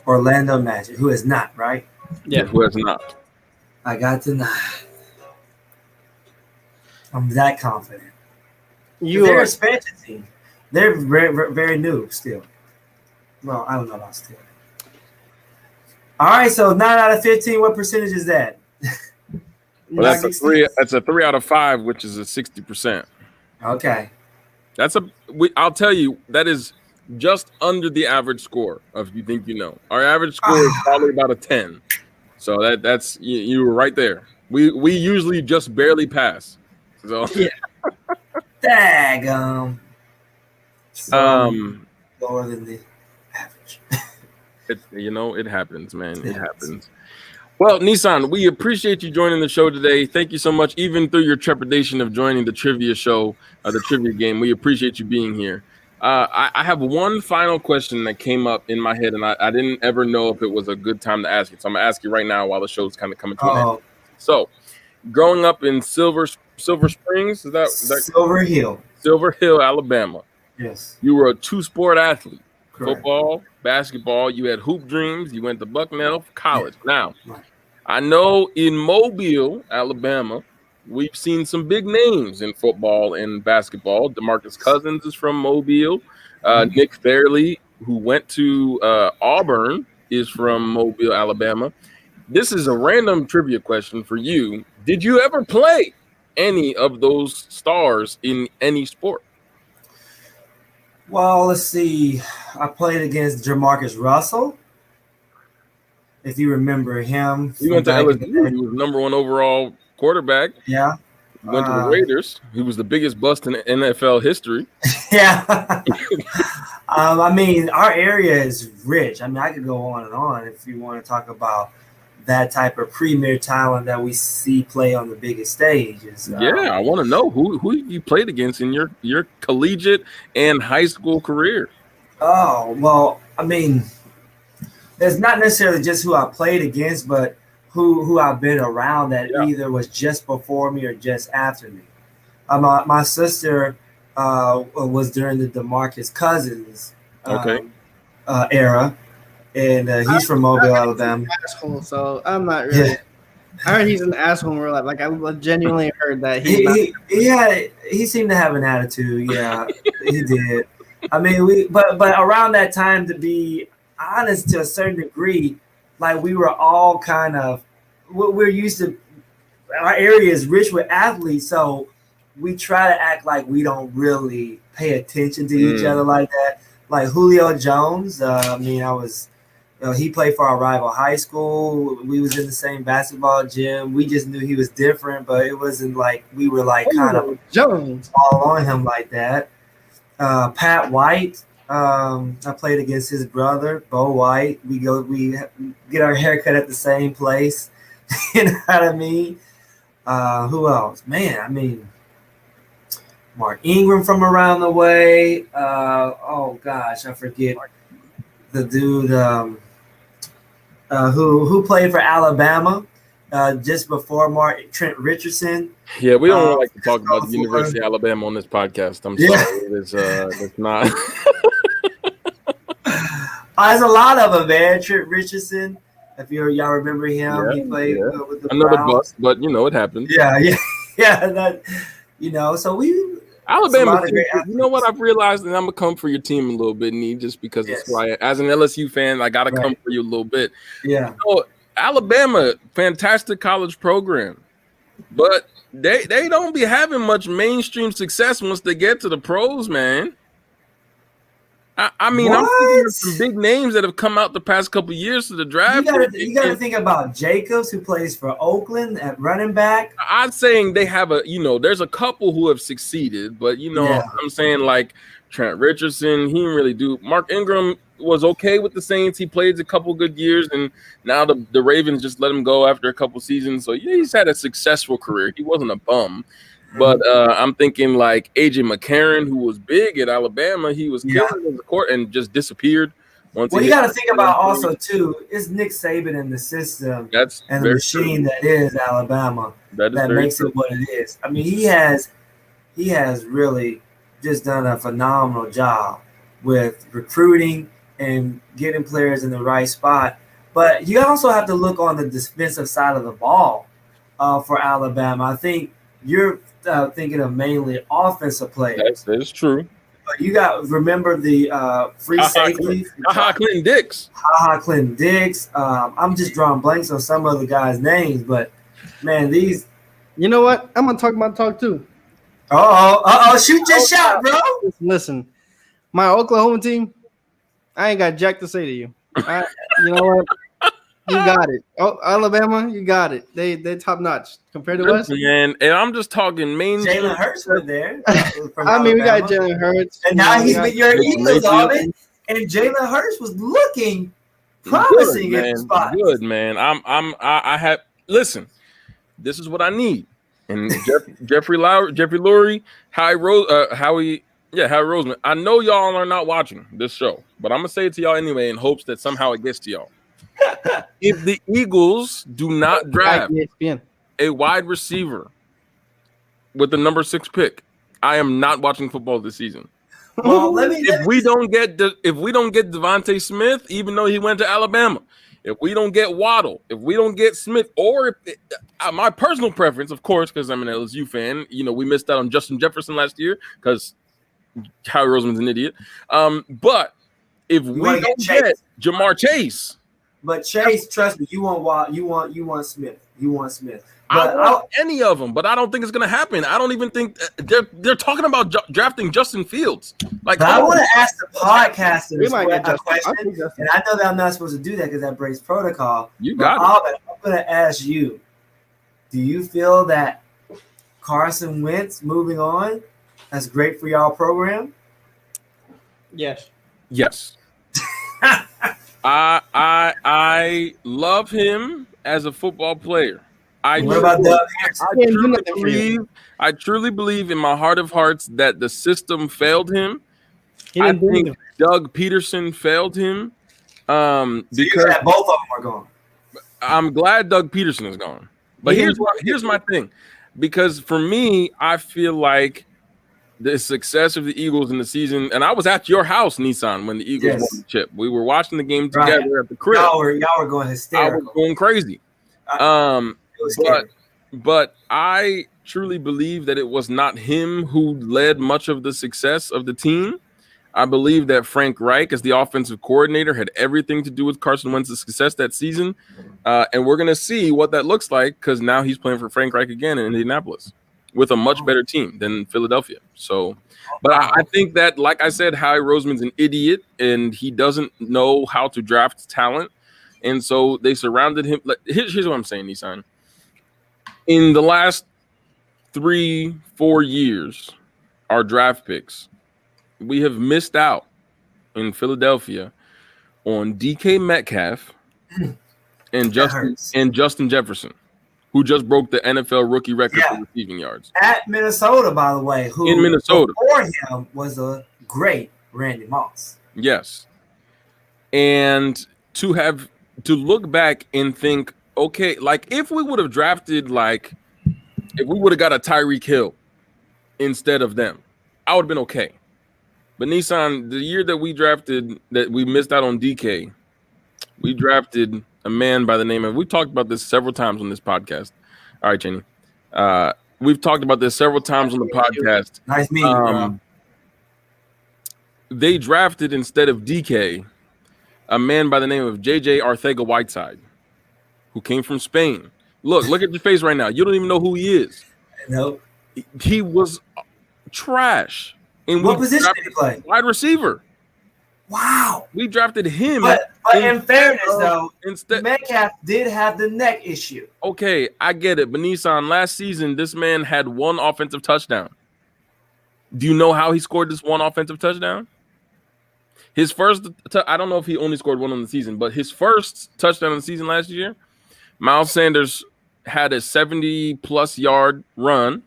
Orlando Magic. Who has not, right? Yeah, who has not? I got to not. I'm that confident. They're an expansion team. They're very, very new still. Well, I don't know about still. All right, so 9 out of 15. What percentage is that? Well, that's a 3. That's a 3 out of 5, which is a 60%. Okay. I'll tell you, that is just under the average score of You Think You Know. Our average score is probably about a 10. So that's you were right there. We usually just barely pass. So yeah. Daggum. Lower than the average. It happens, man. It happens. Well, Nisan, we appreciate you joining the show today. Thank you so much, even through your trepidation of joining the trivia show, the trivia game. We appreciate you being here. I have one final question that came up in my head, and I didn't ever know if it was a good time to ask it. So I'm going to ask you right now while the show's kind of coming to an end. So, growing up in Silver Springs, is that Silver Hill, Alabama. Yes. You were a 2-sport athlete. Correct. Football, basketball. You had hoop dreams. You went to Bucknell for college. Now, I know in Mobile, Alabama, we've seen some big names in football and basketball. DeMarcus Cousins is from Mobile. Nick Fairley, who went to Auburn, is from Mobile, Alabama. This is a random trivia question for you. Did you ever play any of those stars in any sport? Well, let's see. I played against Jamarcus Russell. If you remember him. He went to LSU. He was #1 overall quarterback. Yeah. Went to the Raiders. He was the biggest bust in NFL history. Yeah. I mean, our area is rich. I mean, I could go on and on if you want to talk about that type of premier talent that we see play on the biggest stages. I want to know who you played against in your collegiate and high school career. Oh, well, I mean, it's not necessarily just who I played against, but who I've been around that either was just before me or just after me. My sister was during the DeMarcus Cousins era, and he's from Mobile, Alabama. Asshole, so I'm not really. Yeah. I heard he's an asshole in real life. Like, I genuinely heard that he seemed to have an attitude. Yeah, he did. I mean, but around that time, to be honest, to a certain degree, like we were all kind of, we're used to, our area is rich with athletes, so we try to act like we don't really pay attention to each other like that. Like Julio Jones, he played for our rival high school. We was in the same basketball gym. We just knew he was different, but it wasn't like we were like kind of Jones all on him like that. Pat White, I played against his brother, Bo White. We get our haircut at the same place. You know what I mean? Who else? Man, I mean, Mark Ingram from around the way. Oh gosh, I forget the dude who played for Alabama just before Trent Richardson. Yeah, we don't like to talk about the University of Alabama on this podcast. I'm sorry, it's not. There's a lot of them, man. Trent Richardson, if y'all remember him, he played with the another Browns. bust, but it happened. Yeah. That so we. Alabama, you know what I've realized, and I'm gonna come for your team a little bit, Nee, just because it's why. As an LSU fan, I gotta come for you a little bit. Yeah. Alabama, fantastic college program, but they don't be having much mainstream success once they get to the pros, man. I mean, I'm thinking of some big names that have come out the past couple of years to the draft. You got to think about Jacobs, who plays for Oakland at running back. I'm saying they have there's a couple who have succeeded, but I'm saying like Trent Richardson, he didn't really do. Mark Ingram was okay with the Saints. He played a couple good years, and now the Ravens just let him go after a couple seasons. So yeah, he's had a successful career. He wasn't a bum. But I'm thinking like AJ McCarron, who was big at Alabama, he was killing in the court and just disappeared. You got to think about also too is Nick Saban in the system and the machine that is Alabama that makes it what it is. I mean, he has really just done a phenomenal job with recruiting and getting players in the right spot. But you also have to look on the defensive side of the ball for Alabama. I think you're thinking of mainly offensive players. That's true. But you remember the free safety? Clinton Dix. Clinton Dix. I'm just drawing blanks on some of the guys' names, but man, these. You know what? I'm gonna talk my talk too. Shoot your shot, bro. Listen, my Oklahoma team, I ain't got jack to say to you. You know what? You got it. Oh, Alabama, you got it. They top notch compared to us. Man, and I'm just talking main. Jalen Hurts was there. I mean, we got Jalen Hurts, and now he's with your Eagles, Aubyn. And Jalen Hurts was looking promising in spots. Good, man. I have. Listen, this is what I need. And Jeffrey Lurie, Howie Roseman. I know y'all are not watching this show, but I'm gonna say it to y'all anyway in hopes that somehow it gets to y'all. If the Eagles do not draft a wide receiver with the number 6 pick, I am not watching football this season. Well, if we don't get Devontae Smith, even though he went to Alabama, if we don't get Waddle, if we don't get Smith, or my personal preference, of course, because I'm an LSU fan, we missed out on Justin Jefferson last year because Howie Roseman's an idiot. But if we don't get Jamar Chase. But Chase, trust me, you want Smith. You want Smith. I want any of them, but I don't think it's going to happen. I don't even think they're talking about drafting Justin Fields. I want to ask the podcasters a question, and I know that I'm not supposed to do that because that breaks protocol. You got it. I'm going to ask you, do you feel that Carson Wentz moving on, that's great for y'all program? Yes. I love him as a football player. What about Doug I truly believe in my heart of hearts that the system failed him. I think Doug Peterson failed him. Because both of them are gone. I'm glad Doug Peterson is gone. But here's my thing. Because for me, I feel like the success of the Eagles in the season, and I was at your house, Nisan, when the Eagles won the chip. We were watching the game together at the crib. Y'all were going hysterical. I was going crazy. But I truly believe that it was not him who led much of the success of the team. I believe that Frank Reich, as the offensive coordinator, had everything to do with Carson Wentz's success that season. And we're going to see what that looks like because now he's playing for Frank Reich again in Indianapolis with a much better team than Philadelphia. So, but I think that, like I said, Howie Roseman's an idiot and he doesn't know how to draft talent. And so they surrounded him. Here's what I'm saying, Nisan. In the last 3-4 years, our draft picks, we have missed out in Philadelphia on DK Metcalf and Justin Jefferson, who just broke the NFL rookie record for receiving yards. At Minnesota, by the way, who in Minnesota before him was a great Randy Moss. Yes. And to look back and think, okay, like if we would have drafted, if we would have got a Tyreek Hill instead of them, I would have been okay. But Nisan, the year that we missed out on DK, we drafted a man by the name of. We talked about this several times on this podcast. All right, Jenny. We've talked about this several times on the podcast. Nice meeting you, bro. They drafted instead of DK a man by the name of JJ Arcega-Whiteside, who came from Spain. Look at your face right now. You don't even know who he is. Nope. He was trash. And what position did he play? Wide receiver. Wow. We drafted him. But in fairness, though, Metcalf did have the neck issue. Okay, I get it. But Nisan, last season, this man had one offensive touchdown. Do you know how he scored this one offensive touchdown? His first, I don't know if he only scored one on the season, but his first touchdown of the season last year, Miles Sanders had a 70-plus yard run,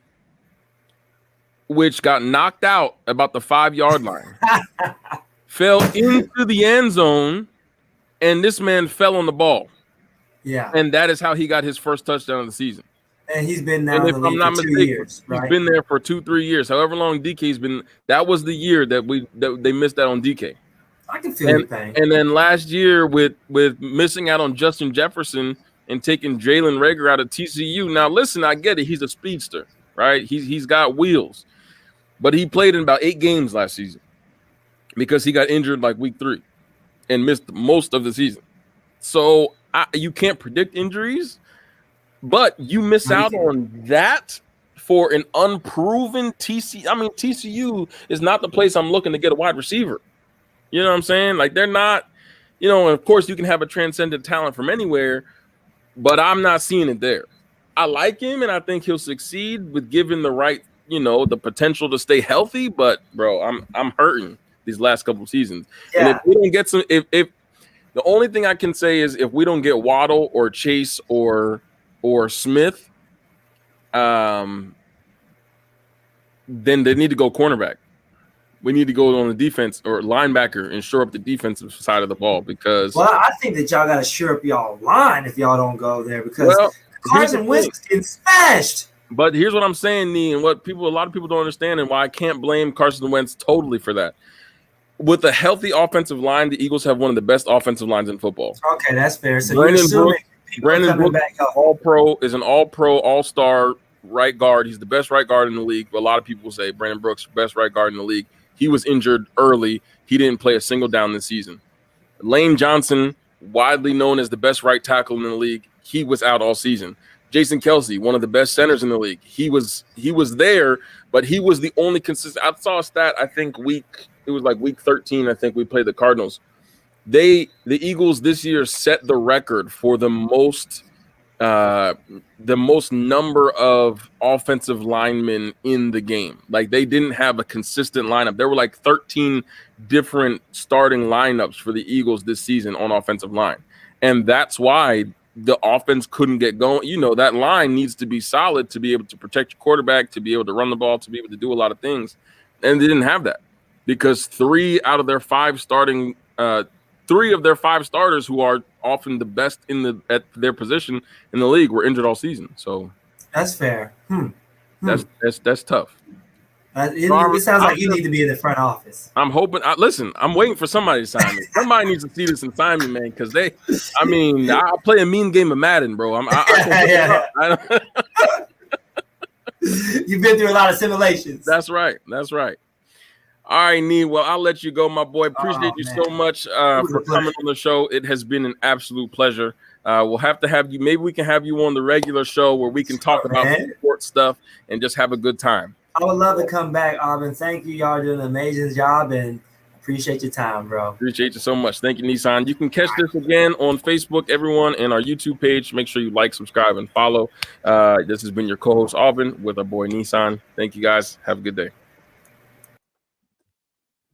which got knocked out about the 5-yard line. Fell into the end zone, and this man fell on the ball. Yeah. And that is how he got his first touchdown of the season. And he's been now in the league for 2 years, right? He's been there for 2-3 years. However long DK's been, that was the year that they missed out on DK. I can feel your pain. And then last year with missing out on Justin Jefferson and taking Jalen Reagor out of TCU. Now, listen, I get it. He's a speedster, right? He's got wheels. But he played in about 8 games last season because he got injured like week 3 and missed most of the season. So you can't predict injuries, but you miss out on that for an unproven TCU. I mean, TCU is not the place I'm looking to get a wide receiver. You know what I'm saying? Like, they're not, and of course you can have a transcendent talent from anywhere, but I'm not seeing it there. I like him, and I think he'll succeed with given the right, the potential to stay healthy. But bro, I'm hurting these last couple of seasons. Yeah. And if we don't get if the only thing I can say is if we don't get Waddle or Chase or Smith, then they need to go cornerback. We need to go on the defense or linebacker and shore up the defensive side of the ball because. Well, I think that y'all got to shore up y'all line if y'all don't go there because Carson Wentz is getting smashed. But here's what I'm saying, Nee, and what a lot of people don't understand, and why I can't blame Carson Wentz totally for that. With a healthy offensive line, the Eagles have one of the best offensive lines in football. Okay, that's fair. So Brandon Brooks, all-pro, is an all-pro, all-star right guard. He's the best right guard in the league. A lot of people say Brandon Brooks, best right guard in the league. He was injured early. He didn't play a single down this season. Lane Johnson, widely known as the best right tackle in the league, he was out all season. Jason Kelce, one of the best centers in the league, he was there, but he was the only consistent. I saw a stat, I think week 13, I think we played the Cardinals. The Eagles this year set the record for the most number of offensive linemen in the game. Like, they didn't have a consistent lineup. There were like 13 different starting lineups for the Eagles this season on offensive line. And that's why the offense couldn't get going. That line needs to be solid to be able to protect your quarterback, to be able to run the ball, to be able to do a lot of things. And they didn't have that because 3 of their 5 starters who are often the best at their position in the league were injured all season. So that's fair. That's tough. It sounds like you need to be in the front office. I'm hoping. Listen, I'm waiting for somebody to sign me. Somebody needs to see this and sign me, man. Because I play a mean game of Madden, bro. You've been through a lot of simulations. That's right. All right, Nee. Well, I'll let you go, my boy. Appreciate you so much for coming on the show. It has been an absolute pleasure. We'll have to have you. Maybe we can have you on the regular show where we can talk about sports stuff and just have a good time. I would love to come back, Aubyn. Thank you. Y'all doing an amazing job, and appreciate your time, bro. Appreciate you so much. Thank you, Nisan. You can catch this again on Facebook, everyone, and our YouTube page. Make sure you like, subscribe, and follow. This has been your co-host, Aubyn, with our boy, Nisan. Thank you, guys. Have a good day.